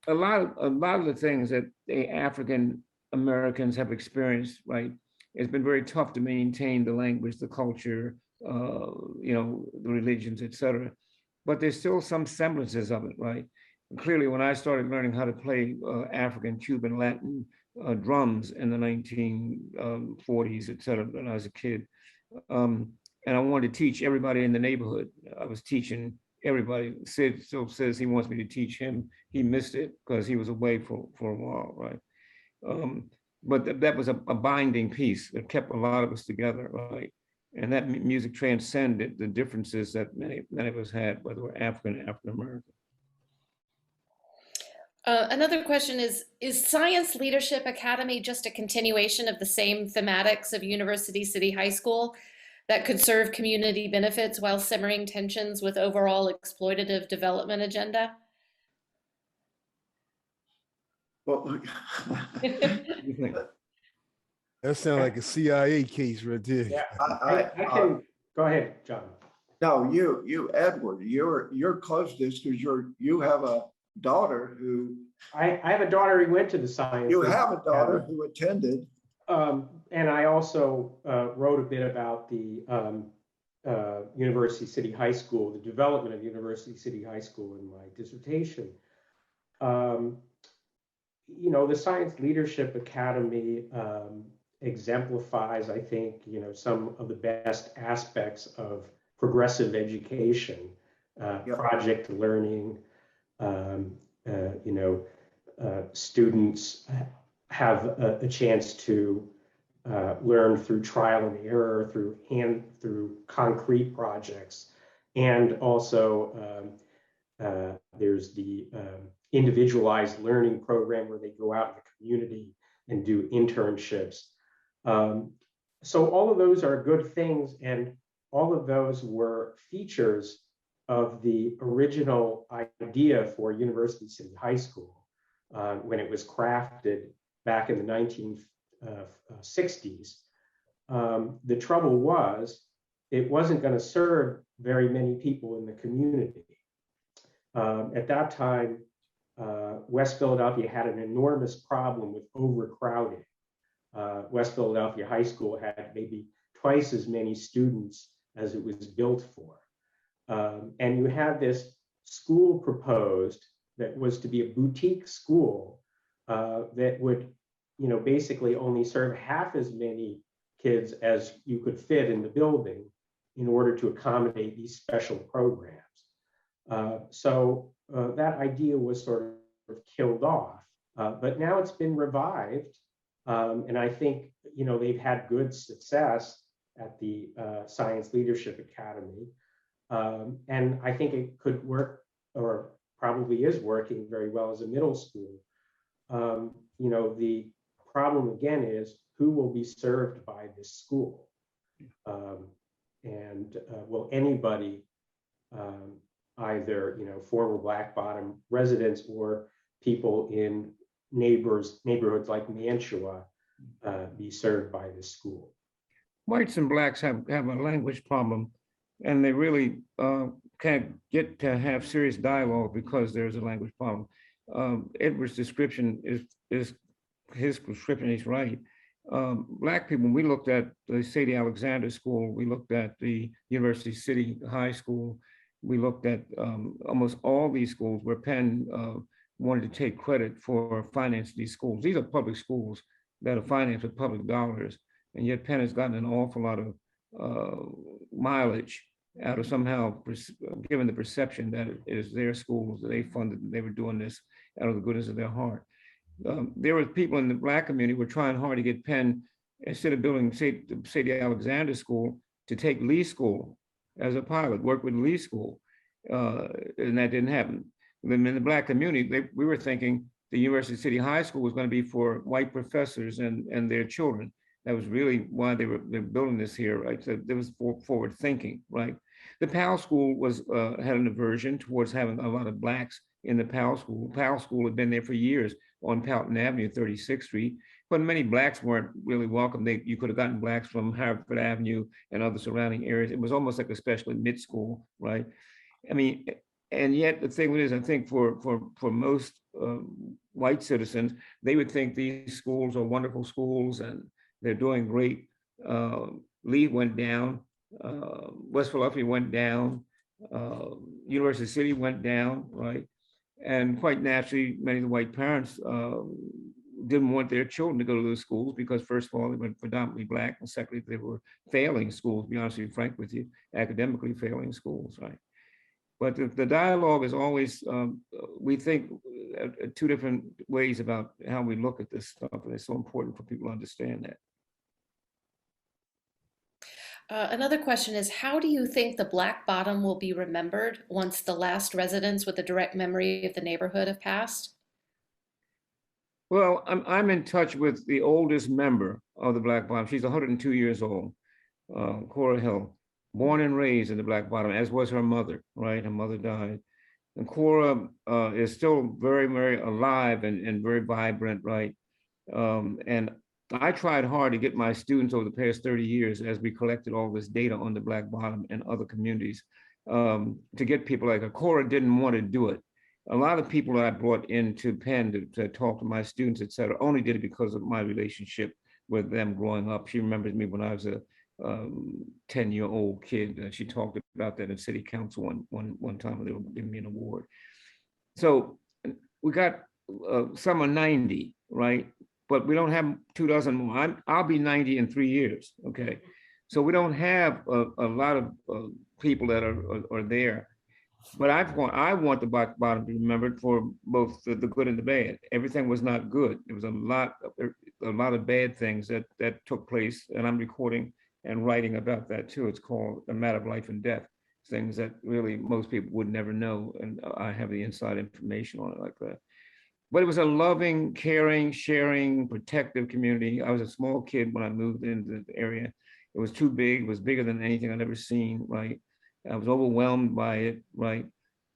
[SPEAKER 3] a lot of the things that the African Americans have experienced, right, it's been very tough to maintain the language, the culture, the religions, et cetera. But there's still some semblances of it, right? And clearly, when I started learning how to play African, Cuban, Latin drums in the 1940s, et cetera, when I was a kid, and I wanted to teach everybody in the neighborhood. I was teaching everybody. Sid still says he wants me to teach him. He missed it because he was away for a while, right? But that was a binding piece that kept a lot of us together, right? And that music transcended the differences that many of us had, whether we're African or African American.
[SPEAKER 1] Another question is Science Leadership Academy just a continuation of the same thematics of University City High School that could serve community benefits while simmering tensions with overall exploitative development agenda?
[SPEAKER 2] Well,
[SPEAKER 4] That sounds like a CIA case right there.
[SPEAKER 5] Yeah, I can, go ahead, John.
[SPEAKER 2] no, you, Edward, you're close to this because you have a daughter who.
[SPEAKER 5] I have a daughter who went to the science.
[SPEAKER 2] You have a daughter who attended.
[SPEAKER 5] And I also wrote a bit about the University City High School, the development of University City High School in my dissertation. The Science Leadership Academy exemplifies, I think, some of the best aspects of progressive education, project learning. Students have a chance to learn through trial and error, through concrete projects, and also there's the individualized learning program where they go out in the community and do internships. So all of those are good things, and all of those were features of the original idea for University City High School when it was crafted back in the 1960s. The trouble was, it wasn't going to serve very many people in the community. At that time, West Philadelphia had an enormous problem with overcrowding. West Philadelphia High School had maybe twice as many students as it was built for. And you had this school proposed that was to be a boutique school that would, basically only serve half as many kids as you could fit in the building in order to accommodate these special programs. So that idea was sort of killed off, but now it's been revived. And I think, they've had good success at the Science Leadership Academy. And I think it could work, or probably is working very well as a middle school. The problem again is who will be served by this school? Will anybody, either former Black Bottom residents or people in neighborhoods like Mantua, be served by this school?
[SPEAKER 3] Whites and blacks have a language problem, and they really can't get to have serious dialogue because there's a language problem. Edward's description is his prescription is right. Black people, we looked at the Sadie Alexander School, we looked at the University City High School, we looked at almost all these schools where Penn wanted to take credit for financing these schools. These are public schools that are financed with public dollars, and yet Penn has gotten an awful lot of mileage out of somehow given the perception that it is their schools that they funded, and they were doing this out of the goodness of their heart. There were people in the Black community who were trying hard to get Penn, instead of building Sadie Alexander School, to take Lee School as a pilot, work with Lee School, and that didn't happen. Then in the Black community, we were thinking the University City High School was going to be for white professors and their children. That was really why they're building this here, right? So there was forward thinking, right? The Powell School was had an aversion towards having a lot of blacks in the Powell School. Powell School had been there for years on Powelton Avenue, 36th Street, but many blacks weren't really welcome. You could have gotten blacks from Harvard Avenue and other surrounding areas. It was almost like a special admit school, right? I mean, and yet the thing is, I think for most white citizens, they would think these schools are wonderful schools and they're doing great. Lee went down, West Philadelphia went down, University City went down, right? And quite naturally, many of the white parents didn't want their children to go to those schools because, first of all, they were predominantly black, and secondly, they were failing schools, to be honest with you, frank with you, academically failing schools, right? But the dialogue is always, we think two different ways about how we look at this stuff, and it's so important for people to understand that.
[SPEAKER 1] Another question is, how do you think the Black Bottom will be remembered once the last residents with a direct memory of the neighborhood have passed?
[SPEAKER 3] Well, I'm in touch with the oldest member of the Black Bottom. She's 102 years old, Cora Hill, born and raised in the Black Bottom, as was her mother, right? Her mother died. And Cora is still very, very alive and very vibrant, right? And I tried hard to get my students over the past 30 years as we collected all this data on the Black Bottom and other communities to get people like her. Cora didn't want to do it. A lot of people that I brought into Penn to talk to my students, et cetera, only did it because of my relationship with them growing up. She remembers me when I was a 10-year-old kid. She talked about that in city council one time when they were giving me an award. So we got some are 90, right? But we don't have 2 dozen more. I'll be 90 in 3 years, okay? So we don't have a lot of people that are there. But I want the Black Bottom to be remembered for both the good and the bad. Everything was not good. There was a lot of bad things that took place, and I'm recording and writing about that too. It's called A Matter of Life and Death, things that really most people would never know, and I have the inside information on it like that. But it was a loving, caring, sharing, protective community. I was a small kid when I moved into the area. It was too big. It was bigger than anything I'd ever seen, right? I was overwhelmed by it, right?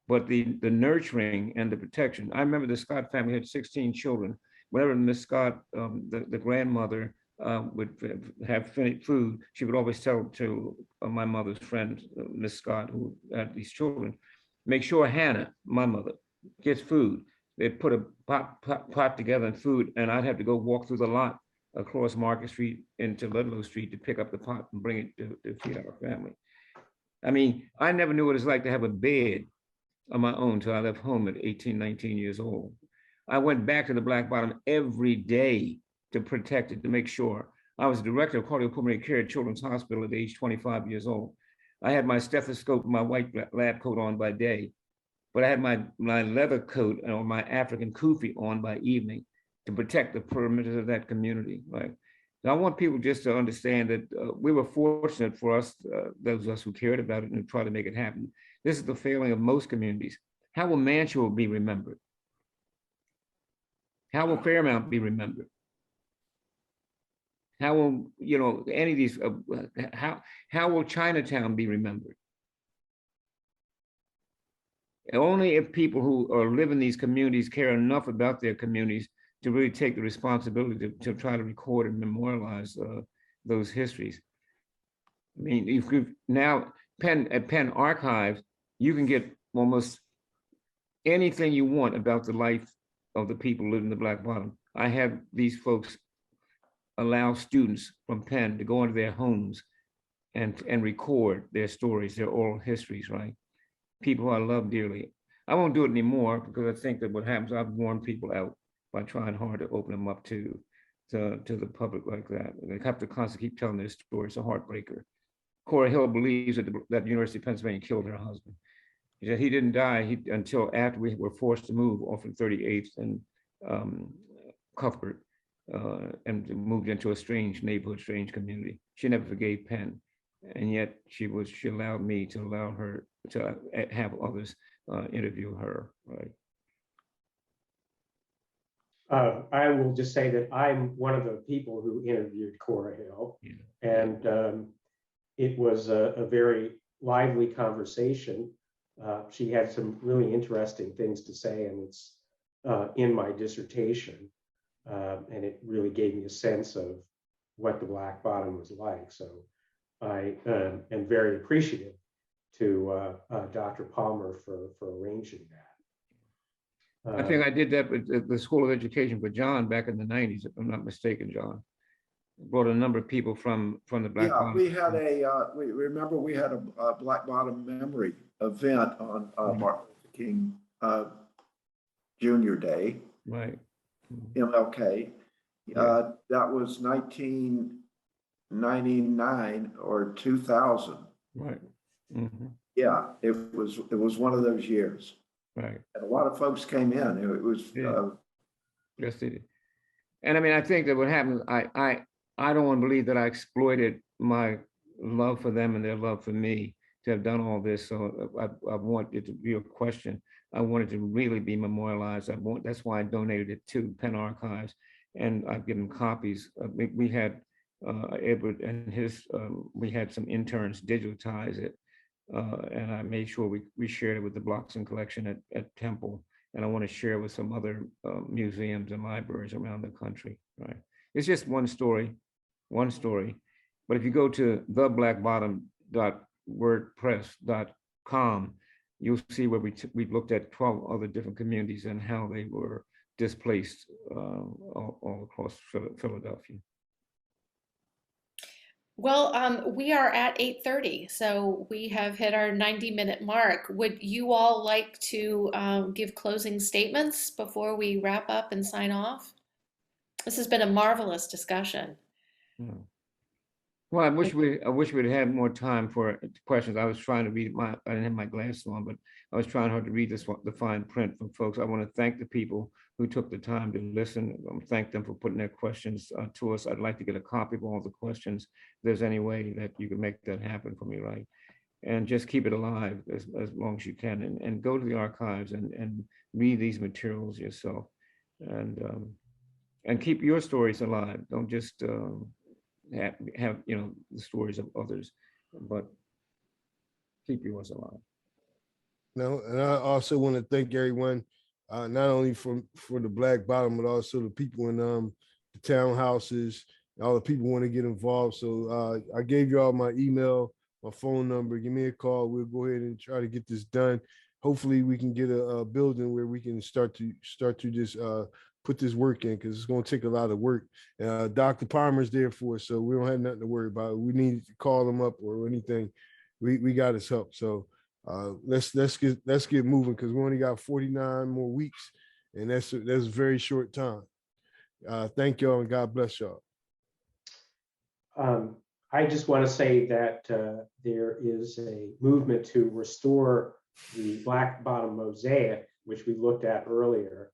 [SPEAKER 3] But the nurturing and the protection. I remember the Scott family had 16 children. Whenever Miss Scott, the grandmother, would have food, she would always tell to my mother's friend, Miss Scott, who had these children, make sure Hannah, my mother, gets food. They'd put a pot together and food, and I'd have to go walk through the lot across Market Street into Ludlow Street to pick up the pot and bring it to feed our family. I mean, I never knew what it's like to have a bed on my own until I left home at 18, 19 years old. I went back to the Black Bottom every day to protect it, to make sure. I was director of cardiopulmonary care at Children's Hospital at age 25 years old. I had my stethoscope and my white lab coat on by day, but I had my leather coat or my African kufi on by evening to protect the perimeters of that community, right? I want people just to understand that we were fortunate for us, those of us who cared about it and tried to make it happen. This is the failing of most communities. How will Mansfield be remembered? How will Fairmount be remembered? How will, any of these, how will Chinatown be remembered? Only if people who are live in these communities care enough about their communities to really take the responsibility to try to record and memorialize those histories. I mean, if you now at Penn Archives, you can get almost anything you want about the life of the people living in the Black Bottom. I have these folks allow students from Penn to go into their homes and record their stories, their oral histories, right? People who I love dearly. I won't do it anymore because I think that what happens, I've worn people out by trying hard to open them up to the public like that. They have to constantly keep telling their story. It's a heartbreaker. Cora Hill believes that the University of Pennsylvania killed her husband. He said he didn't die until after we were forced to move off of 38th and Cuthbert and moved into a strange neighborhood, strange community. She never forgave Penn. And yet she allowed me to allow her to have others interview her, right?
[SPEAKER 5] I will just say that I'm one of the people who interviewed Cora Hill,
[SPEAKER 3] Yeah.
[SPEAKER 5] and it was a very lively conversation. She had some really interesting things to say, and it's in my dissertation, and it really gave me a sense of what the Black Bottom was like. So I am very appreciative to Dr. Palmer for arranging that.
[SPEAKER 3] I think I did that with the School of Education for John back in the 90s, if I'm not mistaken, John. Brought a number of people from the Black
[SPEAKER 2] Yeah,
[SPEAKER 3] Bottom.
[SPEAKER 2] we had we remember we had a Black Bottom memory event on Martin Luther King Jr. Day,
[SPEAKER 3] Right.
[SPEAKER 2] MLK.
[SPEAKER 3] Yeah.
[SPEAKER 2] That was 1999 or 2000.
[SPEAKER 3] Right. Mhm.
[SPEAKER 2] Yeah, it was one of those years.
[SPEAKER 3] Right.
[SPEAKER 2] And a lot of folks came in. It was
[SPEAKER 3] Yeah. Yes, they did. And I mean, I think that what happened, I don't want to believe that I exploited my love for them and their love for me to have done all this. So I want it to be a question. I want it to really be memorialized. That's why I donated it to Penn Archives, and I've given copies. We had Edward and we had some interns digitize it, and I made sure we shared it with the Bloxham collection at Temple. And I want to share with some other museums and libraries around the country, right? It's just one story. But if you go to theblackbottom.wordpress.com, you'll see where we've looked at 12 other different communities and how they were displaced all across Philadelphia.
[SPEAKER 1] Well, we are at 8:30, so we have hit our 90-minute mark. Would you all like to give closing statements before we wrap up and sign off? This has been a marvelous discussion.
[SPEAKER 3] Yeah. Well, I wish we'd had more time for questions. I was trying to read I didn't have my glasses on, but I was trying hard to read the fine print from folks. I want to thank the people who took the time to listen. Thank them for putting their questions to us. I'd like to get a copy of all the questions. If there's any way that you can make that happen for me, right? And just keep it alive as long as you can, and go to the archives and read these materials yourself, and keep your stories alive. Don't just have the stories of others, but keep yours alive.
[SPEAKER 4] No, and I also want to thank everyone, not only for the Black Bottom, but also the people in the townhouses, all the people want to get involved. So I gave you all my email, my phone number. Give me a call. We'll go ahead and try to get this done. Hopefully, we can get a building where we can start to just put this work in, because it's going to take a lot of work. Dr. Palmer's there for us, so we don't have nothing to worry about. We need to call him up or anything. We got his help. So let's get moving, because we only got 49 more weeks, and that's a very short time. Thank y'all, and God bless y'all.
[SPEAKER 5] I just want to say that there is a movement to restore the Black Bottom mosaic, which we looked at earlier.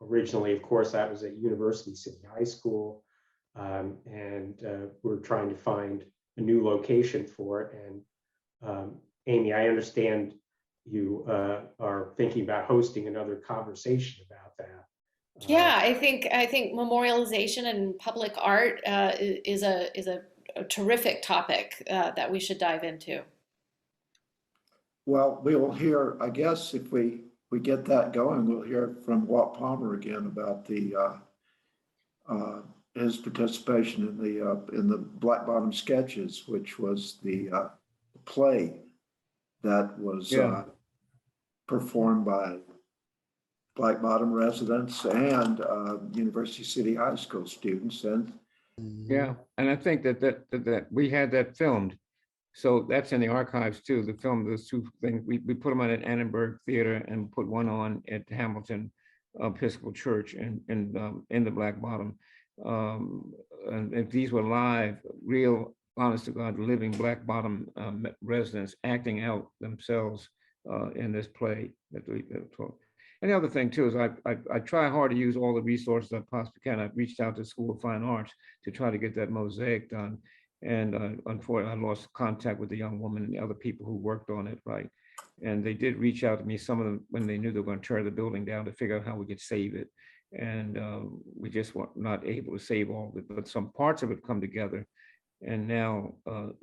[SPEAKER 5] Originally, of course, that was at University City High School. We're trying to find a new location for it. And Amy, I understand you are thinking about hosting another conversation about that.
[SPEAKER 1] Yeah, I think memorialization and public art is a terrific topic that we should dive into.
[SPEAKER 2] Well, we will hear, I guess, if we get that going, we'll hear from Walt Palmer again about his participation in the Black Bottom Sketches, which was the play that was performed by Black Bottom residents and University City High School students. And
[SPEAKER 3] yeah, and I think that we had that filmed. So that's in the archives too. The film, those two things, we put them on at Annenberg Theater and put one on at Hamilton Episcopal Church in the Black Bottom. And if these were live, real, honest to God, living Black Bottom residents acting out themselves in this play that we talk. And the other thing too is I try hard to use all the resources I possibly can. I've reached out to School of Fine Arts to try to get that mosaic done. And unfortunately, I lost contact with the young woman and the other people who worked on it, right? And they did reach out to me, some of them, when they knew they were going to tear the building down, to figure out how we could save it. And we just were not able to save all of it, but some parts of it come together. And now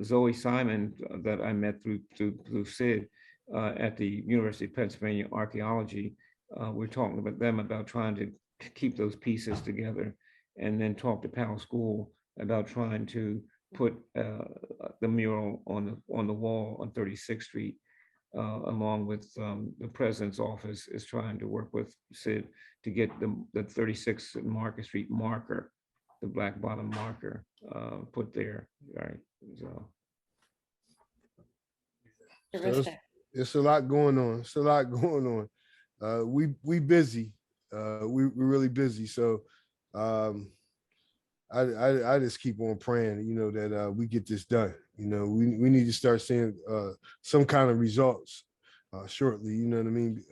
[SPEAKER 3] Zoe Simon, that I met through Sid at the University of Pennsylvania Archaeology, we're talking about them about trying to keep those pieces together, and then talk to Powell School about trying to put the mural on the wall on 36th Street, along with the president's office is trying to work with Sid to get the 36th Market Street marker, the black bottom marker, put there, right? So
[SPEAKER 1] Terrific.
[SPEAKER 4] It's a lot going on. It's a lot going on. We busy. We're really busy. So I just keep on praying, that we get this done. We need to start seeing some kind of results shortly. You know what I mean?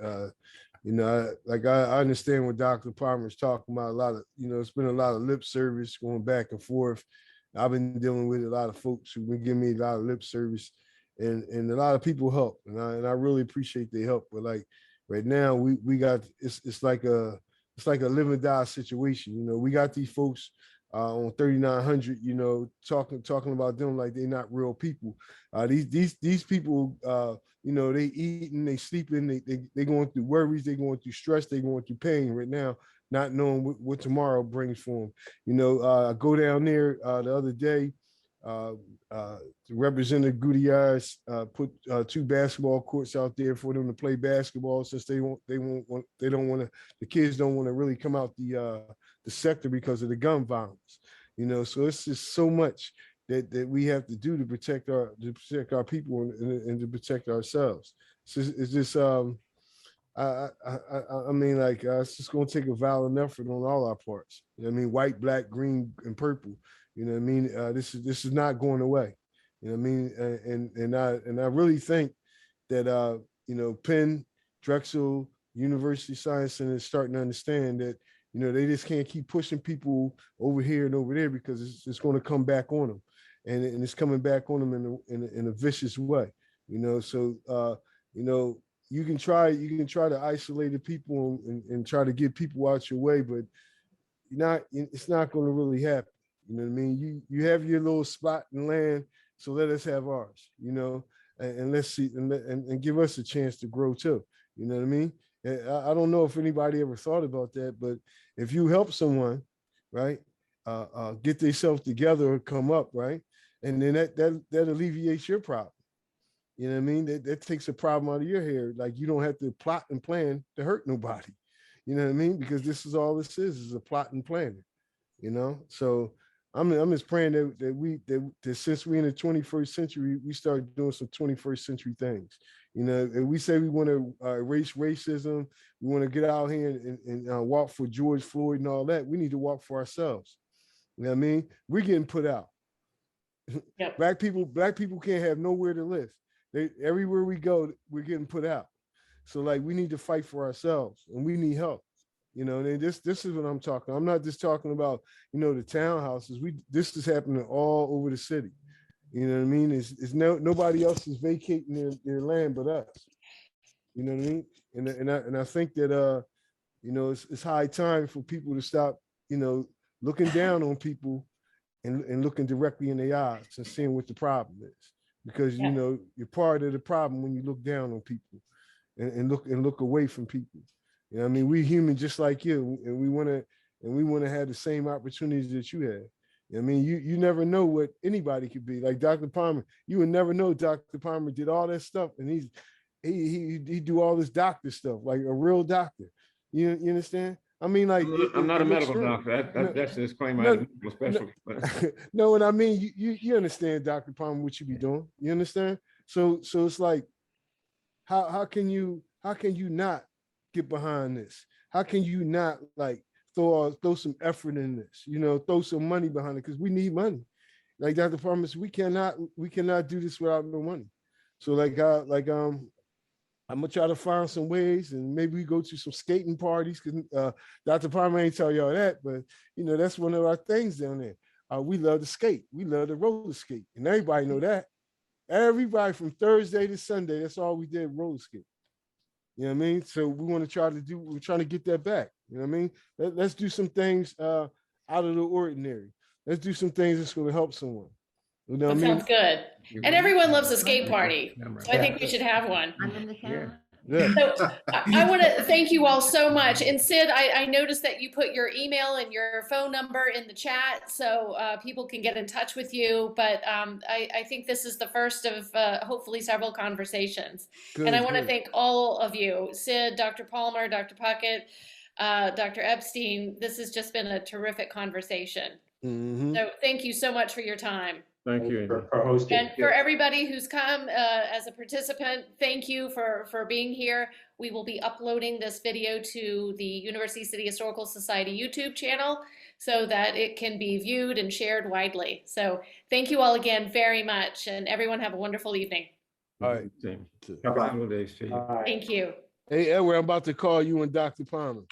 [SPEAKER 4] I understand what Dr. Palmer is talking about. A lot of, it's been a lot of lip service going back and forth. I've been dealing with a lot of folks who've been giving me a lot of lip service, and a lot of people help, and I really appreciate their help. But like right now, we got it's like a live and die situation. We got these folks on 3900, talking about them like they're not real people. These people, they eating, they sleeping, they going through worries, they going through stress, they going through pain right now, not knowing what tomorrow brings for them. I go down there the other day. Representative Gutierrez put 2 basketball courts out there for them to play basketball, since the kids don't want to really come out the sector because of the gun violence. So it's just so much that we have to do to protect our people and to protect ourselves. It's just I mean, it's just going to take a valiant effort on all our parts. White, black, green, and purple. This is not going away. And I really think that Penn, Drexel, University Science Center is starting to understand that they just can't keep pushing people over here and over there, because it's going to come back on them, and it's coming back on them in a vicious way. So you can try to isolate the people and try to get people out your way, but it's not going to really happen. You know what I mean? You have your little spot in land, so let us have ours, and let's see, and give us a chance to grow too. You know what I mean? I don't know if anybody ever thought about that, but if you help someone, right, get themselves together or come up, right, and then that alleviates your problem. You know what I mean? That takes a problem out of your hair. Like, you don't have to plot and plan to hurt nobody. You know what I mean? Because this is all this is a plot and planning. So I'm just praying that since we're in the 21st century, we start doing some 21st century things. If we say we want to erase racism, we want to get out here and walk for George Floyd and all that, we need to walk for ourselves. You know what I mean? We're getting put out. Yep. Black people can't have nowhere to live. Everywhere we go, we're getting put out. So we need to fight for ourselves, and we need help. And this is what I'm talking. I'm not just talking about, the townhouses. This is happening all over the city. You know what I mean? It's nobody else is vacating their land but us. You know what I mean? And I think that it's high time for people to stop, looking down on people and looking directly in their eyes and seeing what the problem is. Because you're part of the problem when you look down on people and look away from people. I mean, we human just like you, and we want to have the same opportunities that you have. I mean, you never know what anybody could be. Like Dr. Palmer, you would never know Dr. Palmer did all that stuff, and he do all this doctor stuff, like a real doctor. You understand? I mean, like,
[SPEAKER 3] I'm not a medical doctor. That's a disclaimer. I'm a medical specialist.
[SPEAKER 4] No, what I mean, you understand, Dr. Palmer, what you be doing. You understand? So it's like, how can you not get behind this? How can you not throw some effort in this? Throw some money behind it, because we need money. Like Dr. Palmer said, we cannot do this without no money. So I'm gonna try to find some ways, and maybe we go to some skating parties, because Dr. Palmer ain't tell y'all that, but that's one of our things down there. We love to skate. We love to roller skate, and everybody know that. Everybody from Thursday to Sunday, that's all we did, roller skate. You know what I mean? So we want to we're trying to get that back. You know what I mean? Let's do some things out of the ordinary. Let's do some things that's going to help someone. You know what
[SPEAKER 1] That
[SPEAKER 4] I mean?
[SPEAKER 1] sounds good. And everyone loves a skate party. So I think we should have one.
[SPEAKER 6] I'm in the camera.
[SPEAKER 4] Yeah.
[SPEAKER 1] So I want to thank you all so much. And Sid, I noticed that you put your email and your phone number in the chat so people can get in touch with you. But I think this is the first of hopefully several conversations.
[SPEAKER 4] Good,
[SPEAKER 1] And I want to
[SPEAKER 4] good.
[SPEAKER 1] thank all of you, Sid, Dr. Palmer, Dr. Puckett, Dr. Epstein. This has just been a terrific conversation.
[SPEAKER 4] Mhm.
[SPEAKER 1] So thank you so much for your time.
[SPEAKER 3] Thank you.
[SPEAKER 5] For hosting.
[SPEAKER 1] And for everybody who's come as a participant, thank you for being here. We will be uploading this video to the University City Historical Society YouTube channel so that it can be viewed and shared widely. So thank you all again very much, and everyone have a wonderful evening.
[SPEAKER 4] All right.
[SPEAKER 3] Happy
[SPEAKER 2] Bye-bye.
[SPEAKER 3] holidays to you.
[SPEAKER 5] Bye.
[SPEAKER 1] Thank you.
[SPEAKER 4] Hey, Edward, I'm about to call you and Dr. Palmer.